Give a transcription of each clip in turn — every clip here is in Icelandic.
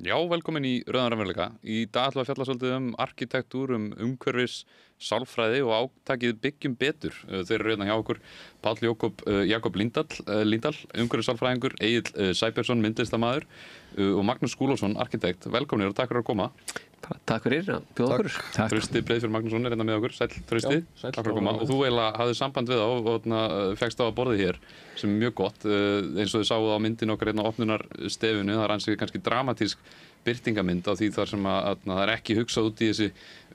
Já, velkomin í Rauðan raunveruleika. Í dag ætlum við að fjalla svolítið arkitektúr, umhverfis, sálfræði og átakið byggjum betur. Þeir eru hérna hjá okkur Páll Jakob Líndal, umhverfissálfræðingur, Egill Sæbjörnsson, myndlistarmaður og Magnús Skúlason, arkitekt. Velkominir og takk fyrir að koma. Takk fyrir að bjóða okkur. Trausti Breiðfjörð Magnússon er hérna með okkur. Sæll Trausti, takk fyrir að koma. Og þú eiginlega hafðir samband við þá og fékkst á að borðið hér, sem er mjög gott. Eins og þið sáuð á myndin okkar hérna opnunarstefinu, það er ansið kannski dramatísk birtingamynd á því þar sem að það er ekki hugsað út í þessi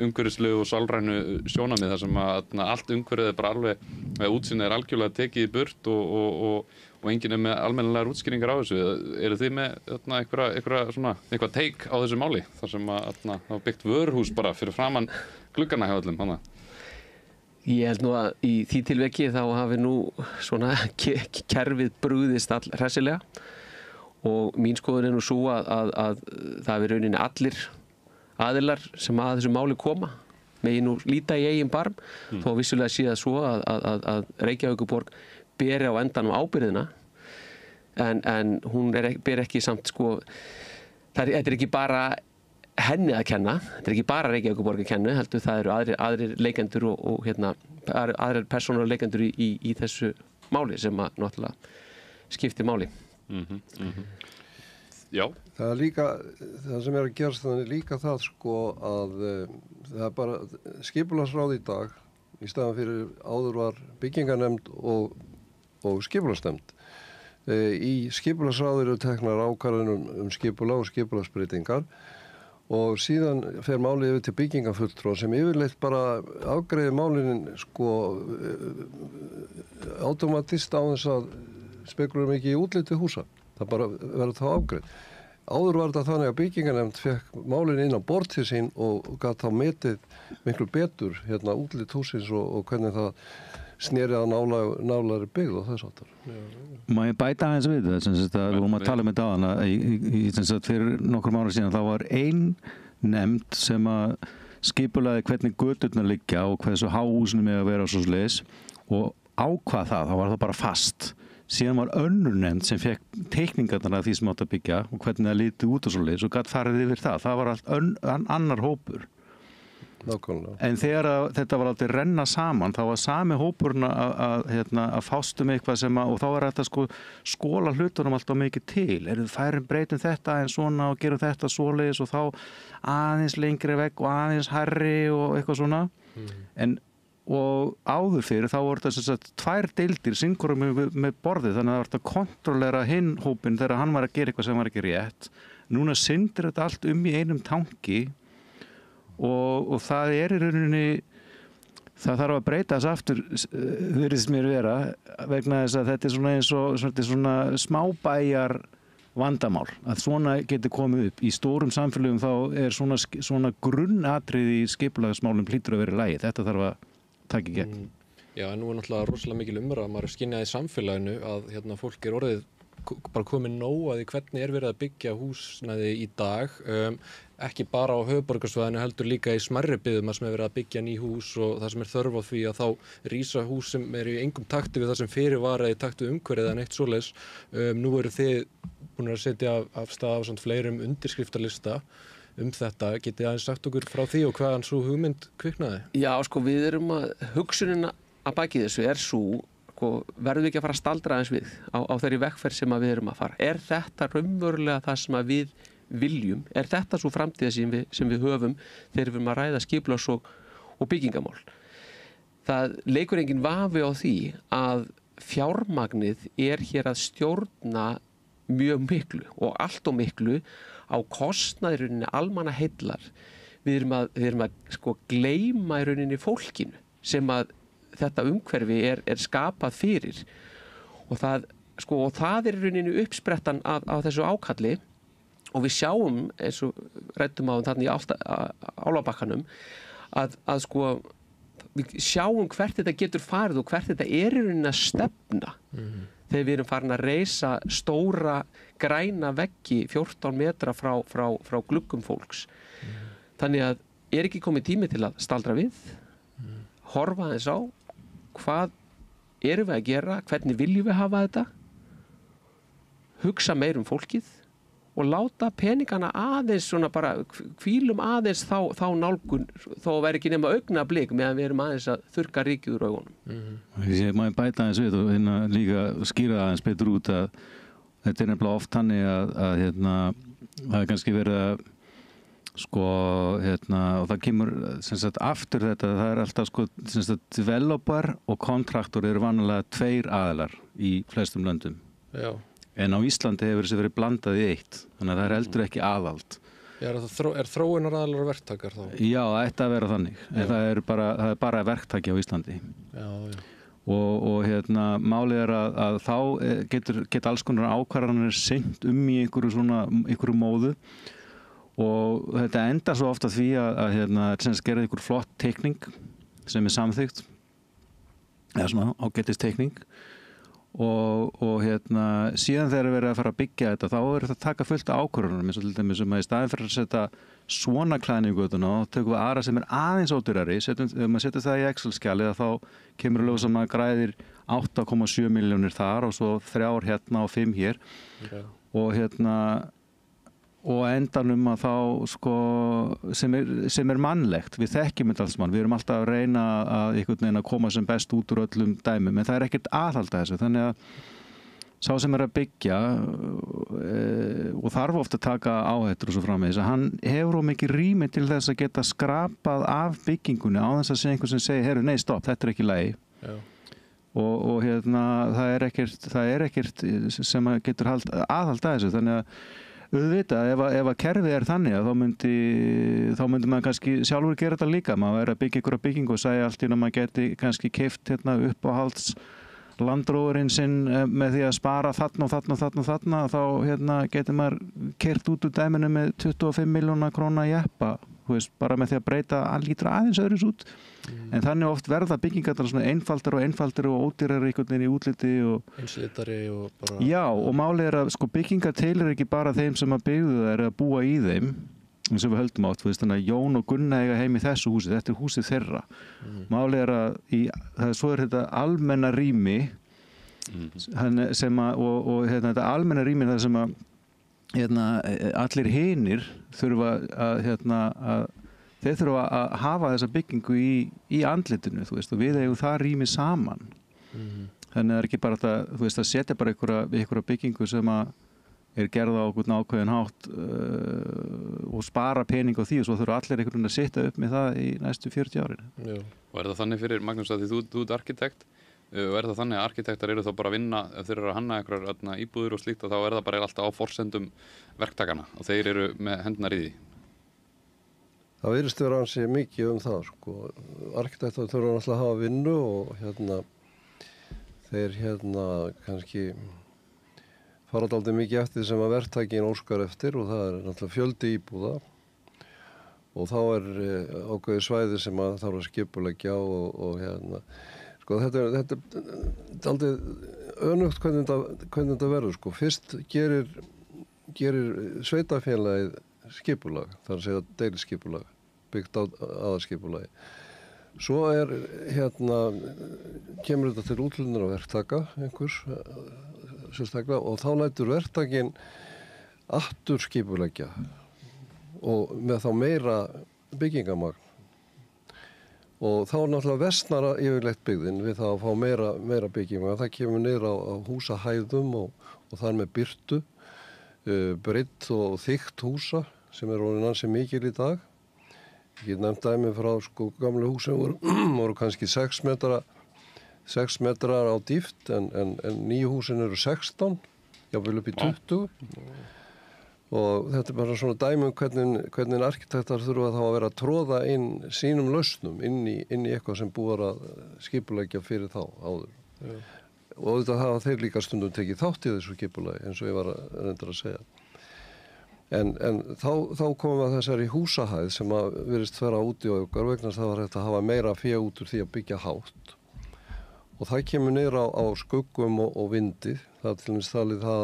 umhverfislegu og sálrænu sjónarmið þar sem að allt umhverfið er bara alveg, útsýnið er algjörlega tekið í burt og enginn er með almennilegar útskýringar á þessu. Eru þið með eitthvað take á þessu máli þar sem að það var byggt vörhús bara fyrir framan gluggana hjá öllum hana? Ég held nú að í því tilveki þá hafi nú svona kerfið brugðist hressilega og mín skoðun er nú svo að það er rauninni allir aðilar sem að þessu máli koma megi nú líta í eigin barm þó vissulega sé það svo að Reykjavíkurborg beri á endanum ábyrgðina en hún ber ekki samt sko þetta er ekki bara henni að kenna, þetta er ekki bara Reykjavíkurborg að kenna, heldur það eru aðrir leikendur og aðrir persónur og leikendur í þessu máli sem að náttúrulega skiptir máli. Já. Það er líka, það sem er að gerast þannig líka það sko að það er bara skipulagsráð í dag í staðan fyrir áður var byggingarnefnd og skipulagsnefnd. Í skipulagsráði eru teknar ákvarðanir skipulag og skipulagsbreytingar og síðan fer málið yfir til byggingarfulltrúa sem yfirleitt bara afgreiðir málinin sko automatist á þess að spekular mikið í útliti húsa. Það bara verður þá afgreitt. Áður var þetta þannig að byggingarnefnd fekk málin inn á borð til sín og gat þá metið miklu betur útlit húsins og hvernig það snerið að nálægri byggð og þess aftur. Má ég bæta aðeins við það, við vorum að tala um þetta á hana, fyrir nokkrum ára síðan þá var ein nefnd sem að skipulaði hvernig göturnar liggja og hversu húsinu með að vera og svo svoleiðis og ákvað það var það bara fast. Síðan var önnur nefnd sem fekk teikningarnar af því sem átt að byggja og hvernig það liti út og svoleiðis og gat farið yfir það. Það var allt annar hópur. Nákvæmlega. En þegar þetta var alltaf renna saman, þá var sami hópurinn að fást eitthvað sem og þá var þetta skóla hlutunum alltaf mikið til. Færum breytum þetta en svona og gerum þetta svoleiðis og þá aðeins lengri vegg og aðeins hærri og eitthvað svona. Og áður fyrir þá voru þetta tvær deildir synkurum með borðið þannig að það var að kontrollera hinn hópinn þegar hann var að gera eitthvað sem var ekki rétt. Núna syndir þetta allt í einum tanki og það er í rauninni það þarf að breyta þess aftur virðist mér vera vegna þess að þetta er svona eins og svona smábæjar vandamál að svona getur komið upp í stórum samfélögum þá er svona grunnatriði í skipulagsmálum hlýtur að vera í lagi. Þetta þarf að taka í gegn. Já, en nú er náttúrulega rosalega mikil umræða, maður er skynjað í samfélaginu að fólk er orðið bara komið nóg að því hvernig er verið að byggja húsnæði í dag, ekki bara á höfuðborgarsvæðinu heldur líka í smærri byggðum sem er verið að byggja ný hús og það sem er þörf á því að þá rísa hús sem eru í engum takti við það sem fyrir var eða í takti við umhverfið en eitt svoleiðis. Nú eru þið búin að setja af stað á samt fleirum undirskriftalista þetta. Getið aðeins sagt okkur frá því og hvaðan svo hugmynd kviknaði? Já, við erum að hugsunin að baki þessu er svo, verðum við ekki að fara að staldra aðeins við á þeirri vegferð sem við erum að fara. Er þetta raunverulega það sem við viljum? Er þetta svo framtíð sem við höfum þegar við erum að ræða skipulags og byggingamál? Það leikur engin vafi á því að fjármagnið er hér að stjórna mjög miklu og allt og miklu á kostnaði almanna heillar. Við erum að gleyma í rauninni fólkinu sem að þetta umhverfi er skapað fyrir og það er í rauninni uppsprettan af þessu ákalli og við sjáum eins og ræddum á þarna í Álfabakkanum að við sjáum hvert þetta getur farið og hvert þetta er í rauninni að stefna þegar við erum farin að reisa stóra græna veggi 14 metra frá gluggum fólks. Þannig að er ekki komið tími til að staldra við, horfa aðeins á hvað erum við að gera, hvernig viljum við hafa þetta, hugsa meir fólkið og láta peningana aðeins svona bara hvílum aðeins þá nálgun þó væri ekki nema augnablik meðan við erum aðeins að þurrka ríkið úr augunum. Ég má bæta aðeins við og hérna líka skýra aðeins betur út að þetta nefnilega oft þannig að það kannski verið að sko, og það kemur sem sagt aftur þetta, það alltaf sko, sem sagt, developer og kontraktor eru vanalega 2 aðilar í flestum löndum. Já. En á Íslandi hefur þessi verið blandað í 1, þannig að það heldur ekki aðald. Já, er þróunaraðilar og verktakar þá? Já, það ætti að vera þannig, en það er bara verktaki á Íslandi. Já. Og málið er að þá geta alls konar ákvarðanir sinnt í einhverju móðu og þetta endar svo ofta því að gera einhver flott teikning sem er samþykkt eða svona ágætis teikning og síðan þegar verið að fara að byggja þetta þá er þetta að taka fullt af ákvörðunum eins og til dæmis í staðinn fyrir að setja svona klæðningu í götuna og tökum við aðra sem er aðeins ódýrari ef maður setur það í Excel-skjalið þá kemur að ljósa að maður græðir 8,7 milljónir þar og svo 3 hérna og 5 hér og endanum að þá sko sem er mannlegt, við þekkjum þetta alls mann, við erum alltaf að reyna að einhvern veginn að koma sem best út úr öllum dæmum, en það er ekkert aðhalda þessu, þannig að sá sem er að byggja og þarf ofta að taka áhættur og svo framvegis, að hann hefur mikið rými til þess að geta skrapað af byggingunni á þess að segja einhvern sem segir, heyrðu, nei, stopp, þetta er ekki í lagi. Og það er ekkert sem getur aðhalda þessu, þannig að auðvitað, ef að kerfið er þannig að þá myndi maður kannski sjálfur gera þetta líka, maður er að byggja einhverja byggingu og segja allt í að maður geti kannski keypt uppáhalds landróðurinn sinn með því að spara þarna þá getur maður keyrt út úr dæminu með 25 milljóna króna jeppa, bara með því að breyta lítra aðeins öðrus út en þannig oft verða byggingarnar svona einfaldari og ódýrari einhvern veginn í útliti og einslitari og bara já, og málið er að sko byggingar teilir ekki bara þeim sem að byggðu það að búa í þeim eins og við höldum átt, þannig að Jón og Gunna eiga heim í þessu húsi, þetta er húsið þeirra málið er að svo er þetta almenna rými sem að þetta almenna rými það sem að allir hinir þurfa að þeir þurfa að hafa þessa byggingu í andlitinu, og við eigum það rými saman þannig að það er ekki bara að setja bara einhverja byggingu sem að er gerða á einhvern ákveðin hátt og spara pening á því og svo þurfa allir einhvern veginn að sitja upp með það í næstu 40 árin. Já. Og er það þannig fyrir Magnús að því þú ert arkitekt og er það þannig að arkitektar eru þá bara að vinna ef þeir eru að hanna einhverjar íbúðir og slíkt og þá er það bara alltaf á forsendum verktakana og þeir eru með hendnar í því? Það virðist vera ansi mikið það, sko. Arkitektar þurfa náttúrulega að hafa vinnu og þeir kannski fara dálítið mikið eftir sem að verktakinn óskar eftir og það er náttúrulega fjöldi íbúða og þá er ákveðið svæði sem að þarf að skipuleggja og sko þetta er dálítið önugt hvernig þetta verður, sko. Fyrst gerir sveitafélagið skipulag, þar að segja deiliskipulag, byggt á aðalskipulagi. Svo kemur þetta til úthlutunar á verktaka einhvers sérstaklega og þá lætur verktakinn aftur skipuleggja og með þá meira byggingamagn. Og þá náttúrulega versnar yfirleitt byggðin við það að fá meira byggingamagn. Það kemur niður á húsahæðum og þar með birtu, breidd og þykkt húsa sem er orðin ansi mikil í dag. Ég get nefnt dæmi frá gamlu hús sem voru kannski 6 metrar á dýpt en nýju húsin eru 16, jafnvel upp í 20. Og þetta er bara svona dæmi hvernig arkitektar þurfa þá að vera að tróða inn sínum lausnum inn í eitthvað sem búið að skipuleggja fyrir þá áður. Já. Og auðvitað hafa þeir líka stundum tekið þátt í þessu skipulagi eins og ég var að reynda að segja. En þá komum við að þessari húsahæð sem að virðist vera úti á okkar vegna það var hægt að hafa meira fé út úr því að byggja hátt. Og það kemur niður á skuggum og vindi. Það er til dæmis talið það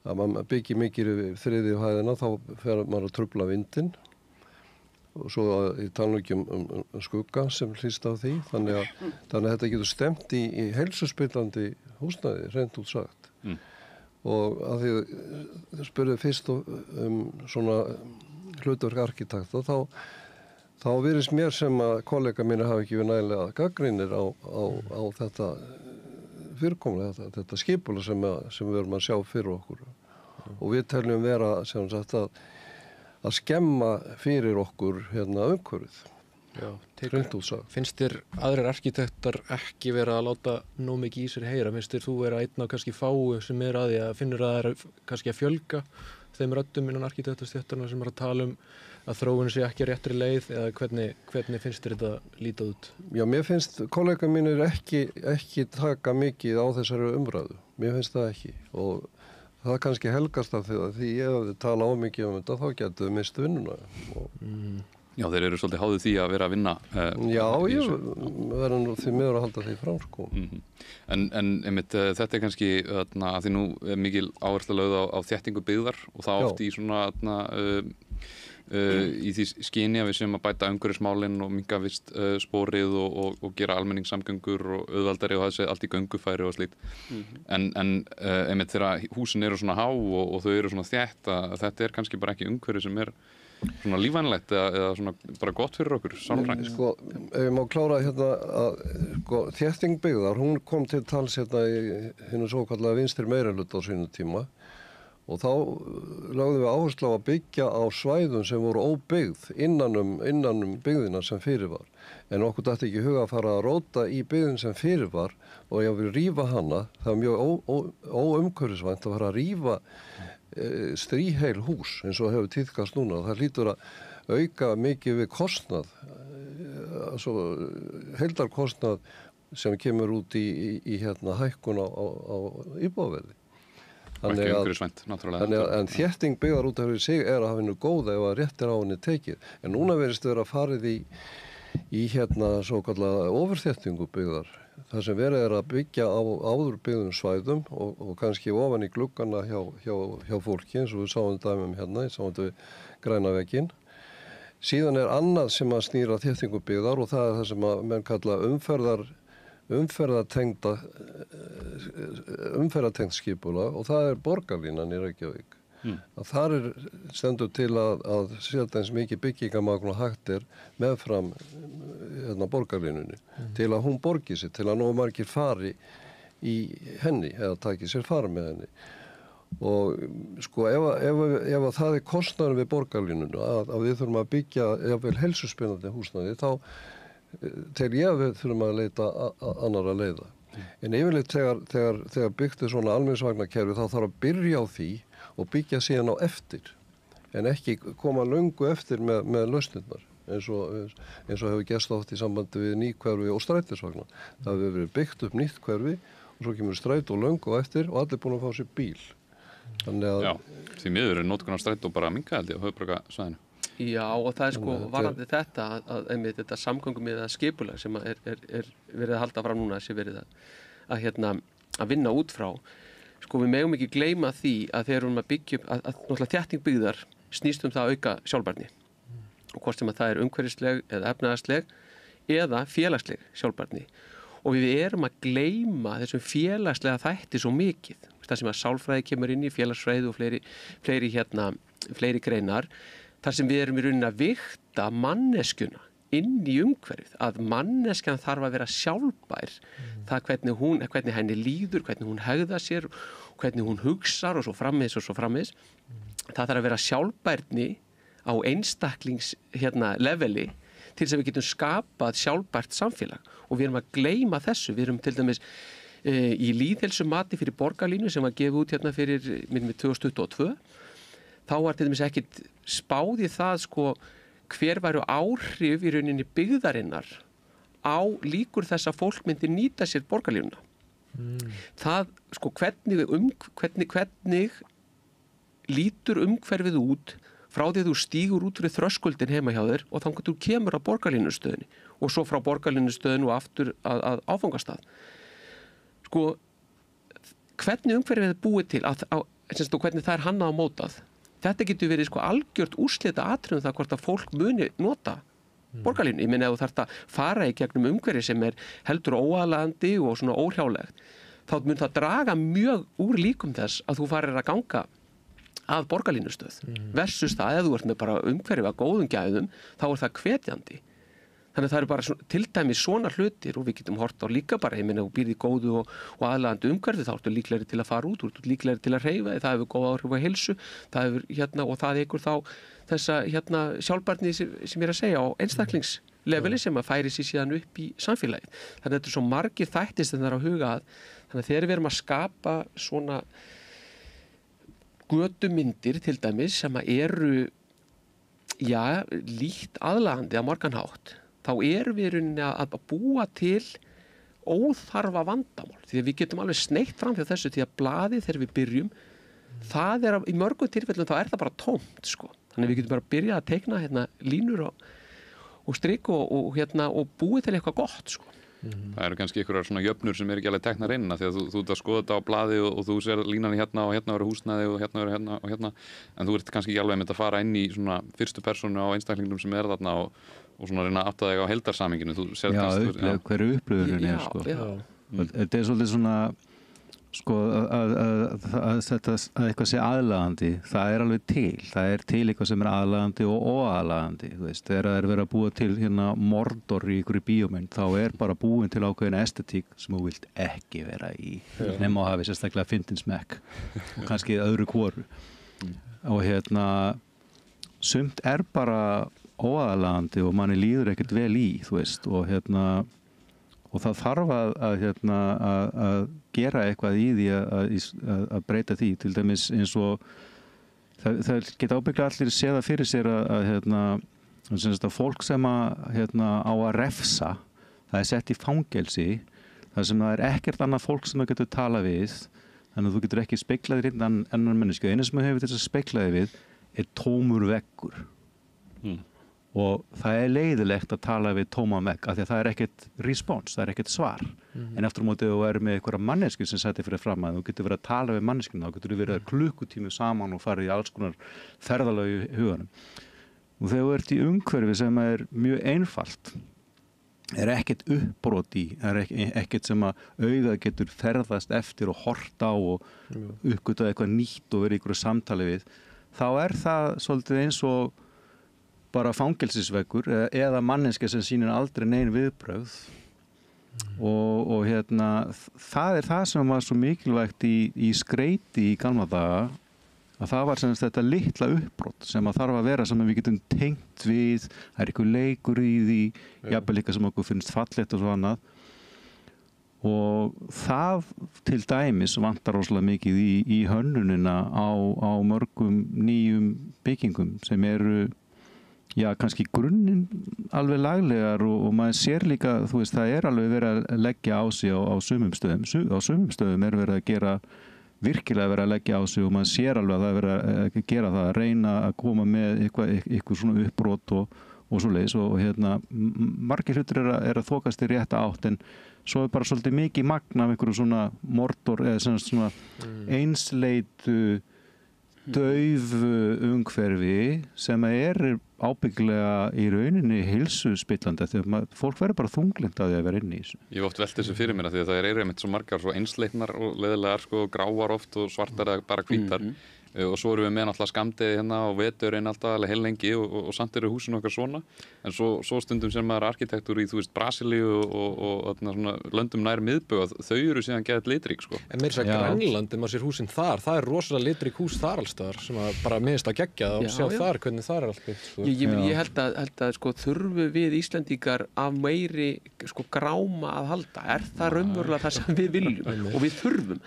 að maður byggir mikið í þriðju hæðina þá fer maður að trufla vindinn. Og svo ég tala ekki um skugga sem hlýst á því. Þannig að þetta getur stemt í heilsuspillandi húsnæði, hreint út sagt. og að því spurði fyrst svona hlutverk arkitekta, þá virðist mér sem að kollega mínu hafi ekki verið nægilega gagnrýnir á þetta fyrirkomulega, þetta skipulag sem við erum að sjá fyrir okkur. Og við teljum vera sem sagt að skemma fyrir okkur umhverfið. Já, finnst þér aðrir arkitektar ekki vera að láta nóg mikið í sér heyra? Finnst þér þú vera einn af kannski fáu sem að því að finnur að það er kannski að fjölga þeim röddum innan arkitektastéttarna sem að tala að þróun sé ekki réttri leið, eða hvernig finnst þér þetta lítið út? Já, mér finnst kollega mínir ekki taka mikið á þessari umræðu. Mér finnst það ekki, og það kannski helgast af því ef þið tala ómikið um þetta, þá getur þið mist vinnuna. Já, þeir eru svolítið háðið því að vera að vinna. Já, ég verður nú því miður að halda því frá, sko. En einmitt, þetta er kannski að því nú er mikil áhersla lögð á þéttingu byggðar, og það oft í svona í því skyni að við séum að bæta umhverfismálin og minnka vist spórið og gera almenningssamgöngur og auðvaldari og það sé allt í göngufæri og slíkt. En einmitt þegar húsin eru svona há og þau eru svona þétt, að þetta er kannski bara ekki umhverfi sem er svona lífvænlegt eða svona bara gott fyrir okkur sálrænt. Sko, ef ég má klára að þétting byggðar, hún kom til tals í hinu svokallaða vinstri meirihluta á sínum tíma, og þá lögðum við áherslu á að byggja á svæðum sem voru óbyggð innan byggðina sem fyrir var. En okkur dætti ekki huga að fara að róta í byggðin sem fyrir var, og ef við rífa hana, það er mjög óumhverfisvænt að fara að rífa stríheil hús eins og hefur tíðkast núna. Það hlýtur að auka mikið við kostnað, heildarkostnað sem kemur út í hækkun á íbúðaverði. En þétting byggðar út af sig er að hafa hennu góða ef að rétt á henni tekið. En núna verðist vera farið í svo kallaða ofurþéttingu byggðar. Það sem verið er að byggja á áður byggðum svæðum og kannski ofan í gluggana hjá fólki, eins og við sáum dæmum sáum við græna vegginn. Síðan er annað sem að snýra þéttingu byggðar, og það er það sem að menn kalla umferðartengt skipulag, og það er borgarlínan í Reykjavík. Að þar stendur til að setja eins mikið byggingamagn og hægt er meðfram borgarlínunni til að hún borgi sig, til að nógu margir fari í henni eða taki sér far með henni. Og sko ef það er kostnaður við borgarlínuna að við þurfum að byggja jafnvel heilsuspennandi húsnæði, þá tel ég að við þurfum að leita annarra leiða. En yfirleitt þegar byggt er svona almenningsvagnakerfi, þá þarf að byrja á því og byggja síðan á eftir, en ekki koma löngu eftir með lausnirnar, eins og hefur gerst oft í sambandi við nýhverfi og strætisvagna. Það hefur verið byggt upp nýtt hverfi og svo kemur strætó löngu á eftir og allir búin að fá sér bíl. Já, því miður er notkun á strætó bara að minnka held ég á höfuðborgarsvæðinu. Já, og það er varðandi þetta að einmitt þetta samgöngum með skipulag sem er verið að halda fram núna, sem verið að vinna út frá. Sko, við megum ekki gleyma því að þegar við erum að byggja upp að náttúrulega þétting byggðar snýst það að auka sjálfbærni, og hvort sem að það er umhverfisleg eða efnahagsleg eða félagsleg sjálfbærni, og við erum að gleyma þessum félagslega þætti svo mikið, það sem að sálfræði kemur inn í, félagsfræði og fleiri greinar, þar sem við erum í rauninni að vigta manneskjuna inn í umhverfið, að manneskjan þarf að vera sjálfbær, það hvernig henni líður, hvernig hún hegðar sér, hvernig hún hugsar og svo framvegis og svo framvegis. Það þarf að vera sjálfbærni á einstaklings leveli til þess að við getum skapað sjálfbært samfélag, og við erum að gleyma þessu. Við erum til dæmis í lýðheilsumati fyrir borgarlínu sem var gefið út fyrir 2022. Þá var til dæmis ekkit spáð í það hver væru áhrif í rauninni byggðarinnar á líkur þess að fólk myndi nýta sér borgarlínuna. Það, hvernig lítur umhverfið út frá því þú stígur út fyrir þröskuldin heima hjá þér og þannig að þú kemur á borgarlínustöðinni og svo frá borgarlínustöðinu og aftur að áfangastað. Hvernig umhverfið er búið til og hvernig það er hannað og mótað. Þetta getur verið algjört úrslita atriðum það hvort að fólk muni nota borgarlínu. Ég meina ef þú þarft að fara í gegnum umhverfi sem er heldur óaðlaðandi og svona óhrjálegt, þá mun það draga mjög úr líkum þess að þú farir að ganga að borgarlínustöð versus það að þú ert með bara umhverfi að góðum gæðum, þá það hvetjandi. Þannig að það eru bara til dæmis svona hlutir og við getum hort á líka bara, ég meina, þú býrð í góðu og aðlaðandi umhverfi, þá ertu líklegri til að fara út, þú ertu líklegri til að hreyfa, það hefur góð áhrif á heilsu, það hefur og það eykur þá þessa sjálfbærni sem ég að segja á einstaklingsleveli sem að færi sér síðan upp í samfélagið. Þannig að þetta er svo margir þættir sem það er að huga að, þannig að þegar við erum að skapa svona götumyndir til dæmis sem að eru lítt aðlaðandi á margan hátt, þá erum við í rauninni að búa til óþarfa vandamál, því að við getum alveg sneitt fram fyrir þessu, því að blaðið þegar við byrjum, það í mörgum tilfellum þá það bara tómt, sko. Þannig að við getum bara að byrja að teikna línur og strik og búið til eitthvað gott, sko. Það eru kannski einhverjar svona jöfnur sem ekki alveg teknar inn, því að þú ert að skoða þetta á blaði og þú sér línan hérna og hérna verður húsnæði og hérna verður hérna og hérna, en þú ert kannski ekki alveg með að fara inn í svona fyrstu persónu á einstaklingnum sem þarna og svona reyna að átta þig á heildarsamhenginu. Hverju upplifunin sko. Þetta er svolítið svona sko að eitthvað sé aðlaðandi, það alveg til. Það til eitthvað sem aðlaðandi og óaðlaðandi. Þú veist, þegar það verið að búa til Mordor í ykkur bíómynd, þá bara búin til ákveðin estetík sem þú vilt ekki vera í, nema að hafi sérstaklega fyndin smekk og kannski öðru hvoru. Og sumt bara óaðlaðandi og manni líður ekkert vel í, þú veist, og það þarf að gera eitthvað í því að breyta því, til dæmis eins og það geta ábygglega allir séð það fyrir sér að fólk sem á að refsa, það sett í fangelsi, þar sem það ekkert annað fólk sem það getur talað við, þannig að þú getur ekki speglað þér inn annan mennesku. Einu sem þú hefur til að spegla þig við tómur veggur. Og það leiðilegt að tala við tóman vegg af því að það ekkert respons, það ekkert svar. En eftir á móti þú með einhverja mannesku sem sæti fyrir fram að þú getur verið að tala við manneskuna, þá getur þú verið klukkutími saman og farið í alls konar ferðalög í huganum. Og þegar þú ert í umhverfi sem mjög einfalt, ekkert uppbrot í, ekkert sem að augað getur ferðast eftir og horta á og uppgötað eitthvað nýtt og verið í einhverju samtali við, þá það svolítið eins og bara fangelsisveggur eða manneska sem sýnir aldrei nein viðbrögð og það það sem var svo mikilvægt í skreiti í gamla daga, að það var sem þetta litla uppbrot sem að þarf að vera sem við getum tengt við, það einhver leikur í því, jafnvel líka sem okkur finnst fallegt og svo annað, og það til dæmis vantar rosalega mikið í hönnunina á mörgum nýjum byggingum sem kannski grunninn alveg laglegar og maður sér líka, þú veist, það alveg verið að leggja á sig á sumum stöðum. Á sumum stöðum verið að gera, virkilega verið að leggja á sig og maður sér alveg að það verið að gera það, að reyna að koma með eitthvað svona uppbrot og svoleiðis og margir hlutir að þokast í rétta átt, en svo bara svolítið mikið magn af einhverju svona Mordor eða svona einsleitu daufu umhverfi sem ábyggilega í rauninni heilsuspillandi, því að fólk verður bara þunglynt að því að vera inni í þessu. Ég hef oft velt þessu fyrir mér því að það einmitt svo margar svo einsleitnar og leiðilegar gráar oft og svartar eða bara hvítar. Og svo erum við með náttúrulega skammdegi hérna og veturinn alltaf alveg heillengi og samt húsin okkar svona, en svo stundum sem maður arkitektur í, þú veist, Brasilíu og svona löndum nær miðböð, þau síðan geðað litrík, sko. En meira sér Grænland, maður sér húsin þar, það rosalega litrík hús þar allstaðar sem að bara minnst að gegja og sjá þar hvernig þar allt byggt, sko. Ég held að sko, þurfu við Íslendingar af meiri sko gráma að halda, það raunverulega það sem við viljum og við þurfum,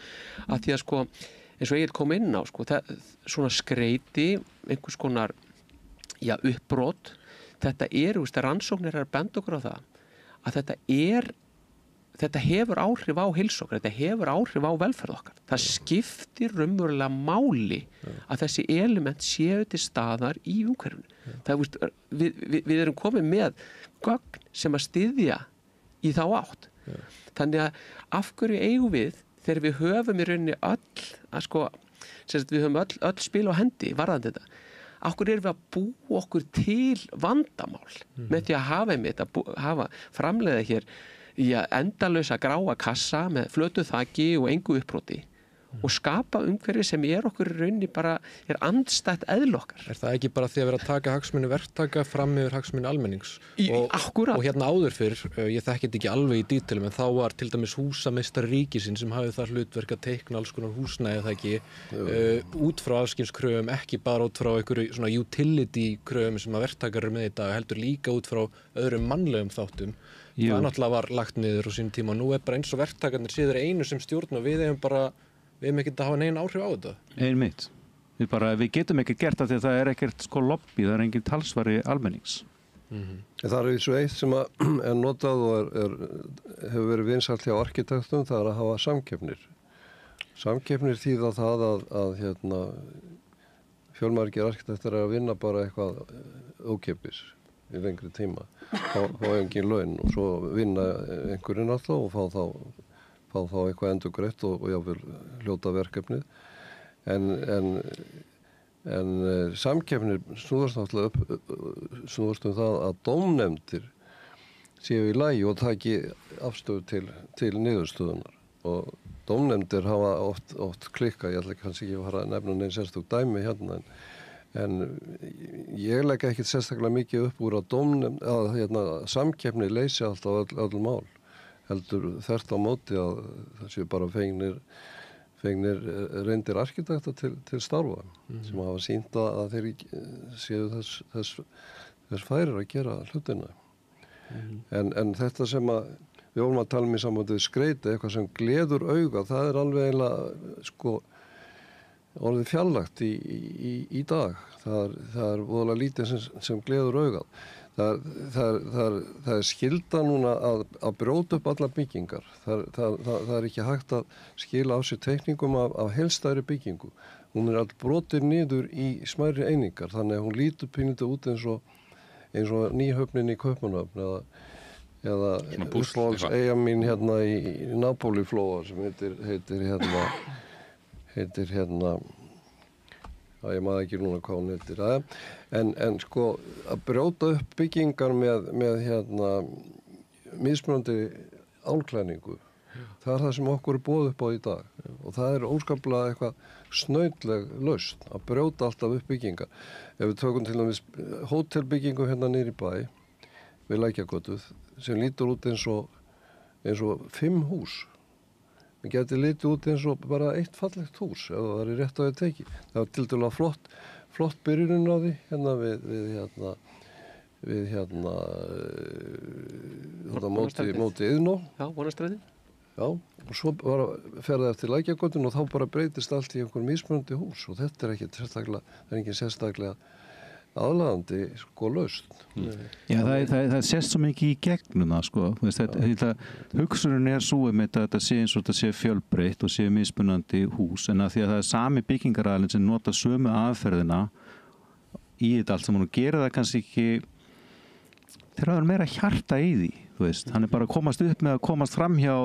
að því að sko eins og ég kom inn á, sko, svona skreiti, einhvers konar, uppbrot, þetta rannsóknir að benda okkur á það, að þetta hefur áhrif á heilsu okkar, þetta hefur áhrif á velferð okkar. Það skiptir raunverulega máli að þessi element séu til staðar í umhverfinu. Við erum komið með gögn sem að styðja í þá átt. Þannig að af hverju eigum við þegar við höfum í rauninni við höfum öll spil á hendi varðandi þetta. Akkur erum við að búa okkur til vandamál með því að hafa framleiða hér endalausa gráa kassa með flötu þaki og engu uppbroti og skapa umhverfi sem okkur í rauninni bara andstætt eðli okkar. Það ekki bara því að vera að taka hagsmuni verktaka fram yfir hagsmuni almennings? Akkúrat. Og hérna áður fyrr, ég þekki þetta ekki alveg í dítilum, en þá var til dæmis húsameistari ríkisins sem hafði það hlutverk að teikna alls konar húsnæði, það ekki, út frá afskinskröfum, ekki bara út frá einhverju svona utility kröfum sem að verktakar eru með í dag, heldur líka út frá öðrum mannlegum þáttum. Það náttúrulega var lagt niður á sínum tíma og nú bara eins og verktakarnir séu þeir einu sem stjórn og við hefum ekki að hafa negin áhrif á þetta. Einmitt. Við getum ekki gert það því að það ekkert lobby, það engin talsvari almennings. Það er svo eitt sem er notað og hefur verið vinsælt hjá arkitektum, það að hafa samkeppnir. Samkeppnir þýða það að fjölmargir arkitektar að vinna bara eitthvað ókeypis í lengri tíma, fá engin laun og svo vinna einhverjinn alltaf og fá þá eitthvað endurgreitt og jáfnvel hljóta verkefnið. En samkeppnir snúðast það að dómnefndir séu í lagi og taki afstöðu til niðurstöðunar. Og dómnefndir hafa oft klikkað, ég ætla kannski ekki að fara að nefna neins sérstök dæmi hérna, en ég legg ekki sérstaklega mikið upp úr að samkeppni leysi alltaf öll mál. Heldur þvert á móti að það séu bara fengnir reyndir arkitekta til starfa sem hafa sýnt að þeir séu þess færir að gera hlutina. En þetta sem við vorum að tala um í sambandi við skreyti, eitthvað sem gleður auga, það er alveg eiginlega orðið fjarlægt í dag. Það er voðalega lítið sem gleður augað. Það er skylda núna að brjóta upp allar byggingar. Það er ekki hægt að skila á sig teikningum af heilstæðri byggingu. Hún er allt brotin niður í smærri einingar, þannig að hún lítur pínlítið út eins og Nýhöfnin í Kaupmannahöfn eða uppáhalds eyja mín hérna í Napólíflóa sem heitir ég maður ekki núna hvað hún heitir. En að brjóta upp byggingar með mismunandi álklæningu, það er það sem okkur boðið upp á í dag. Og það er óskaplega eitthvað snauðleg lausn að brjóta alltaf upp byggingar. Ef við tökum til dæmis hótelbyggingu hérna niður í bæ, við Lækjargötu, sem lítur út eins og 5 hús. Það geti litið út eins og bara eitt fallegt hús ef það er rétt á því tekið. Það var til dæmis flott byrjunin á því hérna við móti Iðnó. Já, Vonarstræði. Já, og svo bara ferði eftir Lækjargötuna og þá bara breytist allt í einhver mismunandi hús og þetta er engin sérstaklega aðlaðandi lausn. Já, það sést svo mikið í gegnum það, hugsunin svo með þetta sé eins og þetta sé fjölbreytt og sé mismunandi hús, en að því að það er sami byggingaraðilinn sem nota sömu aðferðina í þetta allt saman og gera það kannski ekki þegar það er meira hjarta í því, hann er bara að komast upp með að komast fram hjá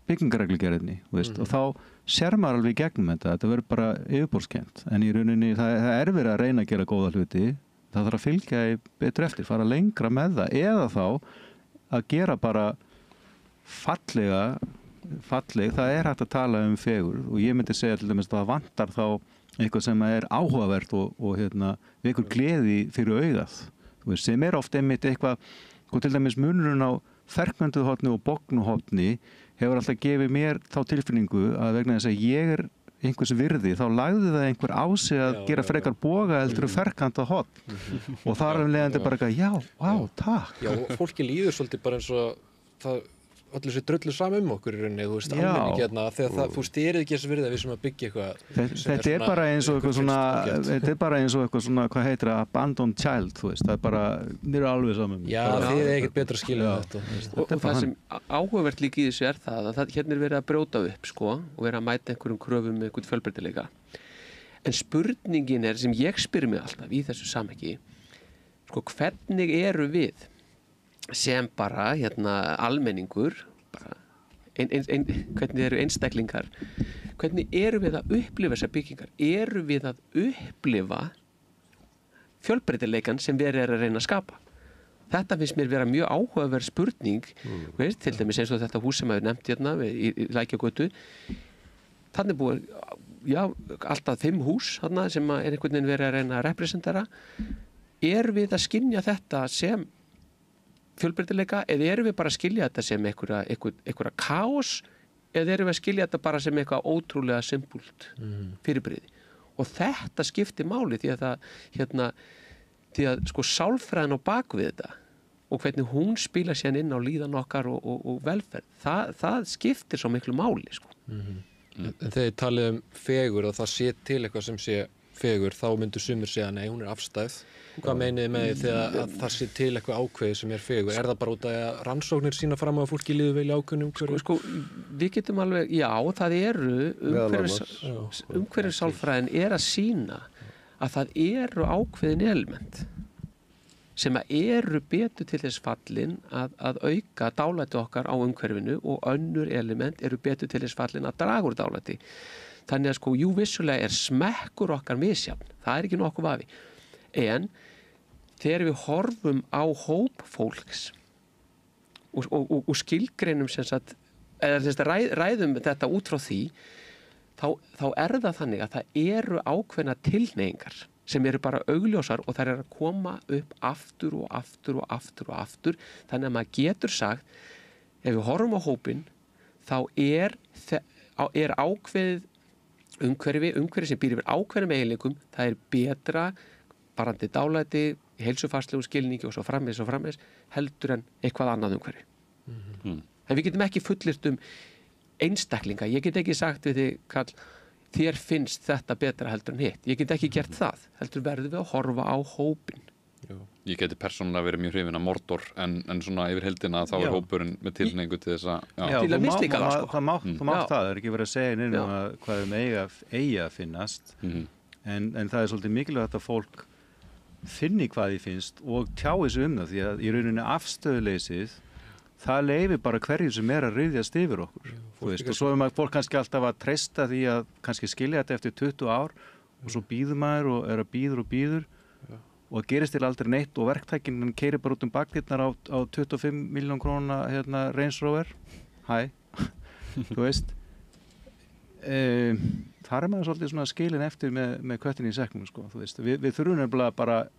byggingareglugerðinni, og þá sér maður alveg í gegnum þetta verður bara yfirborðskennt, en í rauninni það er verið að reyna að gera góða hluti. Það þarf að fylgja betur eftir, fara lengra með það eða þá að gera bara falleg, það er hægt að tala um fegurð og ég myndi segja til dæmis að það vantar þá eitthvað sem er áhugavert og vekur gleði fyrir augað, sem er oft einmitt eitthvað, til dæmis munurinn á ferkmynduhorni og bognuhorni hefur alltaf gefið mér þá tilfinningu að vegna þess að ég er einhvers virði, þá lagði það einhver á sig að gera frekar boga heldur ferkanta horn og þar af leiðandi bara eitthvað, takk. Já, og fólki líður svolítið bara eins og það allir sér drullu saman okkur í rauninni, almenningi hérna, þegar þú styrið ekki þessu virði að við sem að byggja eitthvað. Þetta er bara eins og eitthvað svona, hvað heitir það, abandoned child, það er bara, þið eru alveg saman. Já, þið er ekkert betra að skilja þetta. Og það sem áhugavert líka í þessu er það að hérna er verið að brjóta upp, og verið að mæta einhverjum kröfum með einhvern fjölbreytileika. En spurningin er, sem ég spyr mig alltaf í þessu samhengi, hvernig eru við sem bara almenningur bara hvernig eru einstaklingar, hvernig eru við að upplifa þessar byggingar, eru við að upplifa fjölbreytileikan sem við erum að reyna að skapa Þetta finnst mér vera mjög áhugaverð spurning, veist, til dæmis eins og þetta hús sem við nefnt hérna í Lækjagötu. Þannig búið, alltaf 5 hús þarna sem er einhvern veginn verið að reyna að representera. Við að skynja þetta sem fjölbreytileika eða við bara að skilja þetta sem einhverja kaos eða við að skilja þetta bara sem eitthvað ótrúlega simpult fyrirbrigði? Og þetta skiptir máli því að sko sálfræðin á bakvið þetta og hvernig hún spila sér inn á líðan okkar og velferð, það skiptir svo miklu máli, sko. En þegar talið fegur og það sé til eitthvað sem sé fegur, þá myndur sumir segja nei, hún er afstæð. Hvað meiniði með því þegar það sé til eitthvað ákveðið sem er fegur? Er það bara út af að rannsóknir sína fram á að fólki líður vel í ákveðnum umhverfi? Sko, við getum alveg, það eru umhverfissálfræðin er að sýna að það eru ákveðin element sem eru betur til þess fallin að auka dálæti okkar á umhverfinu og önnur element eru betur til þess fallin að draga úr dálæti. Þannig að sko, vissulega er smekkur okkar misjafn, það er ekki nokkuð vafi. En þegar við horfum á hóp fólks og skilgreinum ræðum þetta út frá því, þá er það þannig að það eru ákveðna tilhneigingar sem eru bara augljósar og þær eru að koma upp aftur og aftur og aftur og aftur. Þannig að maður getur sagt, ef við horfum á hópinn, þá er ákveðið umhverfi sem býr yfir ákveðnum eiginleikum, það er betra varðandi dálæti, heilsufarslegum skilningi og svo framvegis heldur en eitthvað annað umhverfi. En við getum ekki fullyrt einstaklinga. Ég get ekki sagt við þig, Karl, þér finnst þetta betra heldur en hitt. Ég get ekki gert það. Heldur verðum við að horfa á hópinn. Ég geti persónulega verið mjög hrifinn af Mordor en svona yfir heildina þá er hópurinn með tilhneigingu til þess að til að mislíka það, sko. Þú mátt það er ekki verið að segja neinum hvað eigi að finnast en það er svolítið mikilvægt að fólk finni hvað því finnst og tjái sig það því að í rauninni afstöðuleysið það leyfir bara hverju sem er að ryðjast yfir okkur. Og svo fólk kannski alltaf að treysta því að kannski skilja þetta eftir 20 ár og svo býður maður og er að býður og gerist til aldrei neitt og verktækinn keyrir bara út bakdyrnar á 25 milljón króna Range Rover. Þú veist. Þar er maður svolítið svona skilin eftir með köttin í sekknum, sko, þú veist. Við þurfum nefnilega bara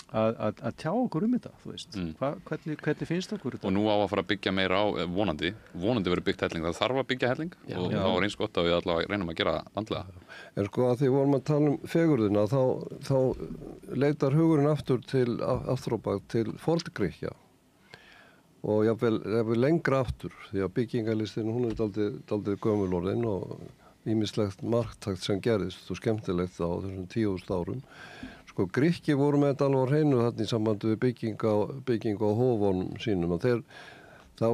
að tjá okkur þetta, þú veist. Hvernig finnst okkur þetta? Og nú á að fara að byggja meira á, vonandi verður byggt helling, það þarf að byggja helling og þá er eins gott að við allavega reynum að gera vandlega. En sko að því vorum að tala fegurðina, þá leitar hugurinn aftur á bak til Forngrikkja og jafnvel lengra aftur því að byggingarlistin, hún er dálítið gömul orðin og ýmislegt marktakt sem gerðist og skemmtilegt á þessum 10.000 árum. Sko Grikki voru með þetta alveg á hreinu þarna í sambandi við byggingu á hófunum sínum og það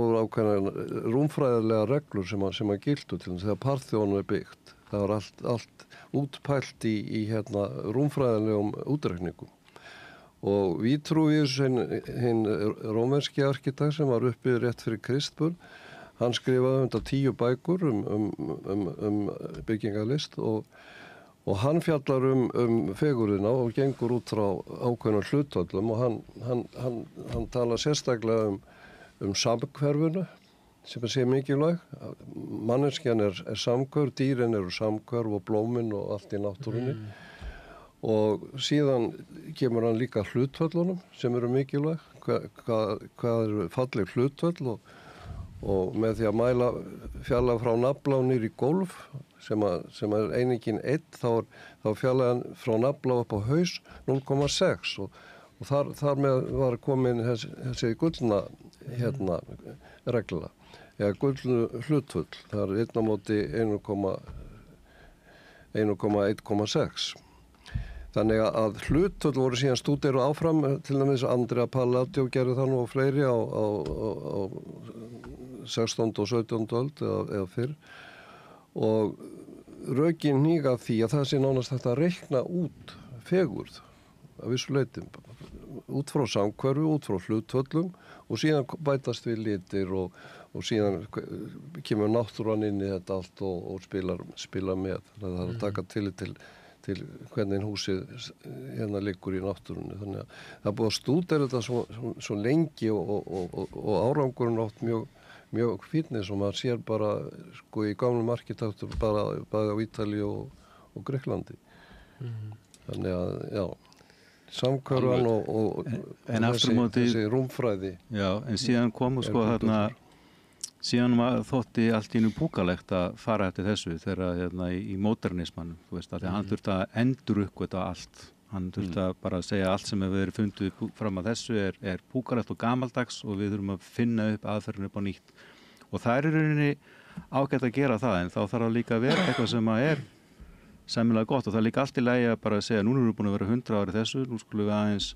voru ákveðnar rúmfræðilega reglur sem að giltu til þess að Parþjónu er byggt. Það var allt útpælt í rúmfræðilegum útreikningum. Og Vitruvius, hinn rómverski arkitekt sem var uppi rétt fyrir Kristburð, hann skrifaði 10 bækur byggingarlist og hann fjallar fegurðina og gengur út frá ákveðnum hlutvöllum og hann talar sérstaklega samhverfuna sem sé mikilvæg. Manneskjan er samhverf, dýrin eru samhverf og blómin og allt í náttúrunni. Og síðan kemur hann líka hlutvöllunum sem eru mikilvæg, hvað eru falleg hlutvöll og með því að mæla fjarlægð frá nafla og niður í gólf sem er einingin 1 þá fjarlægðan frá nafla upp á haus 0,6 og þar með var komin þessi gullna regla eða gullnu hlutvöll, það er 1 á móti 1,1,6. Þannig að hlutvöll voru síðan stúderu áfram, til dæmis Andrea Palladio gerði það nú og fleiri á 16. og 17. öld eða fyrr og rökin hníga því að það sé nánast hægt að reikna út fegurð af vissu leyti út frá samhverfu, út frá hlutvöllum og síðan bætast við litir og síðan kemur náttúran inn í þetta allt og spilar með. Það er að taka tillit til hvernig húsið hérna liggur í náttúrunni. Þannig að það er búið að stúdera þetta svo lengi og árangurinn oft mjög fínnis og maður sér bara sko í gamlum arkitektur bara á Ítalíu og Grikklandi. Þannig að, já, samhverfan og þessi rúmfræði. Já, en síðan komu sko þarna, síðan þótti allt í einu púkalegt að fara eftir þessu þegar hérna í modernismanum, þú veist, að hann þurfti að enduruppgöta allt. Hann þurfti að bara segja allt sem hefur verið fundið fram að þessu er púkalegt og gamaldags og við þurfum að finna upp aðferðin upp á nýtt. Og það er í rauninni ágætt að gera það, en þá þarf að líka að vera eitthvað sem er sæmilega gott og það er líka allt í lagi að bara segja núna erum við búin að vera 100 ári þessu, nú skulum við aðeins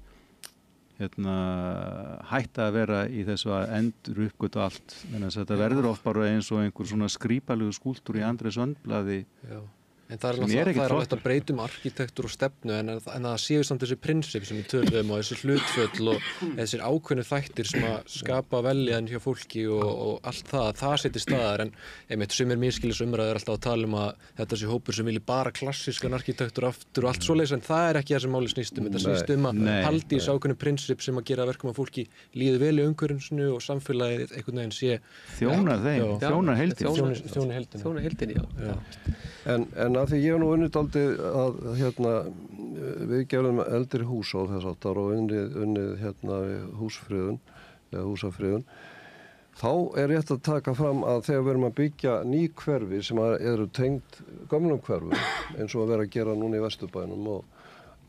hætta að vera í þessu að endur uppgötu allt, en þetta verður oft bara eins og einhver svona skrípalegu skúltúr í Andrés Öndblaði. Já. En það er alveg að breytum arkitektur og stefnu en það séu samt þessi prinsip sem við tölum og þessi hlutföll og þessir ákveðnu þættir sem að skapa veljan hjá fólki og allt það setir staðar en einmitt sumir miskilis umræður alltaf að tala að þetta sé hópur sem vilji bara klassískan arkitektur aftur og allt svoleiðis en það er ekki það sem máli snýst þetta snýst að haldi þessi ákveðnu prinsip sem að gera verkum að fólki líði vel í umhverfinu og samfélagið einhvern veginn sé þjóna heildinni. En að því ég hef nú unnið dálítið að hérna við gerðum eldri hús á þess áttar og unnið hérna húsfriðun eða húsafriðun þá er rétt að taka fram að þegar við erum að byggja ný hverfi sem eru tengd gömlum hverfum eins og að vera að gera núna í Vesturbænum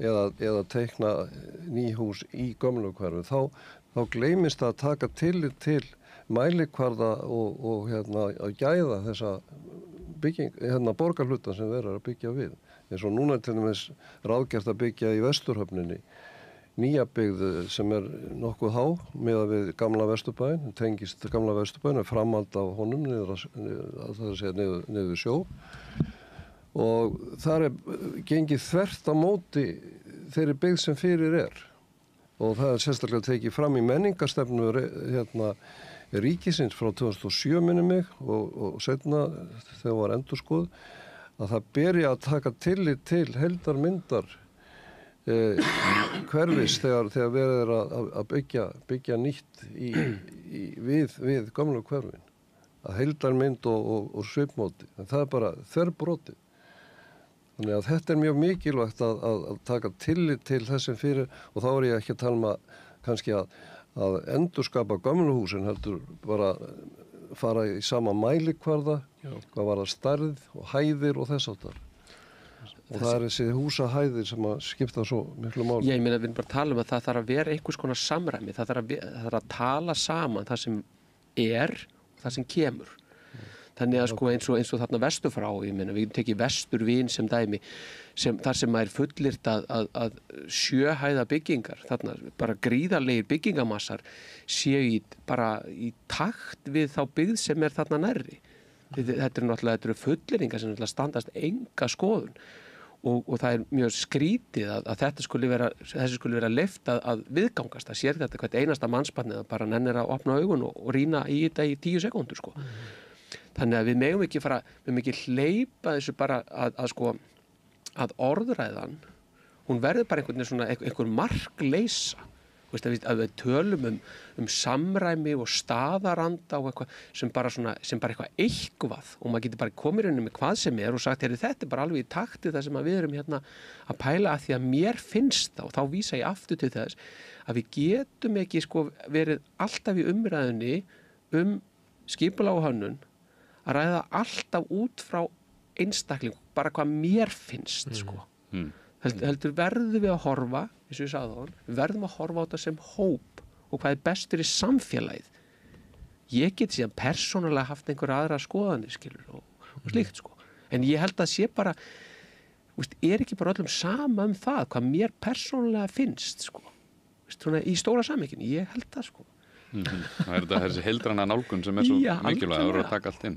eða teikna ný hús í gömlum hverfum þá gleymist að taka tillit til mælikvarða og hérna að gæða þessa bygging, hérna borgarhluta sem verður að byggja við. Eins og núna til dæmis ráðgert að byggja í Vesturhöfninni nýja byggð sem er nokkuð há miðað við gamla Vesturbæinn, tengist gamla Vesturbæinn framhald af honum niður sjó og þar gengið þvert á móti þeirri byggð sem fyrir og það sérstaklega tekið fram í menningarstefnu hérna ríkisins frá 2007 minni mig og seinna þegar var endurskoð að það beri að taka tillit til heildarmyndar hverfis þegar verið er að byggja nýtt við gamlu hverfin að heildarmynd og svipmóti en það er bara þverbrotið þannig að þetta er mjög mikilvægt að taka tillit til þessum fyrir og þá er ég ekki að tala að kannski að endurskapa gömlu húsin heldur bara fara í sama mælikvarða hvað var það stærð og hæðir og þess áttar og það er þessi húsahæðir sem að skipta svo miklu máli. Ég meina við erum bara að tala um að það þarf að vera einhvers konar samræmi það þarf að tala saman það sem er og það sem kemur þannig að sko eins og þarna vestur frá ég meina við tekið Vesturvín sem dæmi þar sem er fullyrt að 7 hæða byggingar þarna bara gríðarlegir byggingamassar séu bara í takt við þá byggð sem er þarna nærri þetta eru fullyrðingar sem standast enga skoðun og það er mjög skrítið að þessi skuli vera leyft að viðgangast það sér þetta hvert einasta mannsbarnið að bara nennir að opna augun og rýna í þetta í 10 sekúndur sko þannig að við megum ekki hleypa þessu bara að orðræðan hún verður bara einhver markleysa að við tölum um samræmi og staðaranda og eitthvað sem bara eitthvað og maður getur bara komið inn með hvað sem er og sagt þetta er bara alveg í takti það sem við erum hérna að pæla að því að mér finnst það og þá vísa ég aftur til þess að við getum ekki verið alltaf í umræðunni skipulag og hönnun að ræða alltaf út frá einstakling, bara hvað mér finnst heldur verðum við að horfa eins og ég sagði á hann, við verðum að horfa á þetta sem hóp og hvað er best fyrir samfélagið ég get síðan persónulega haft einhver aðra skoðanir skilur og slíkt en ég held að sé bara er ekki bara öllum sama það hvað mér persónulega finnst í stóra samhenginu, ég held það Það er þessi heildræna nálgun sem er svo mikilvæg að vera að taka allt inn.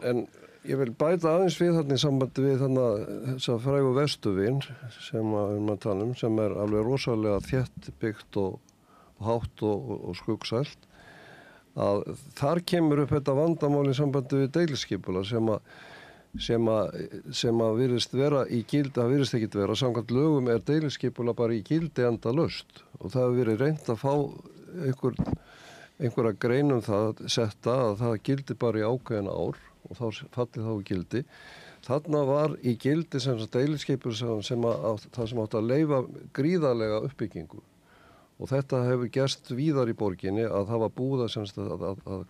En ég vil bæta aðeins við þarna í sambandi við þessa frægu Vesturvín sem við talum sem er alveg rosalega þétt byggt og hátt og skuggsælt að þar kemur upp þetta vandamál í sambandi við deiliskipula sem sem að virðist vera í gildi, það virðist ekki vera, samkvæmt lögum deiliskipulag bara í gildi endalaust og það hefur verið reynt að fá einhverja grein það setta að það gildi bara í ákveðin ár og þá falli þá í gildi. Þarna var í gildi sem deiliskipulag sem átti að leyfa gríðarlega uppbyggingu og þetta hefur gerst víðar í borginni að það var búið að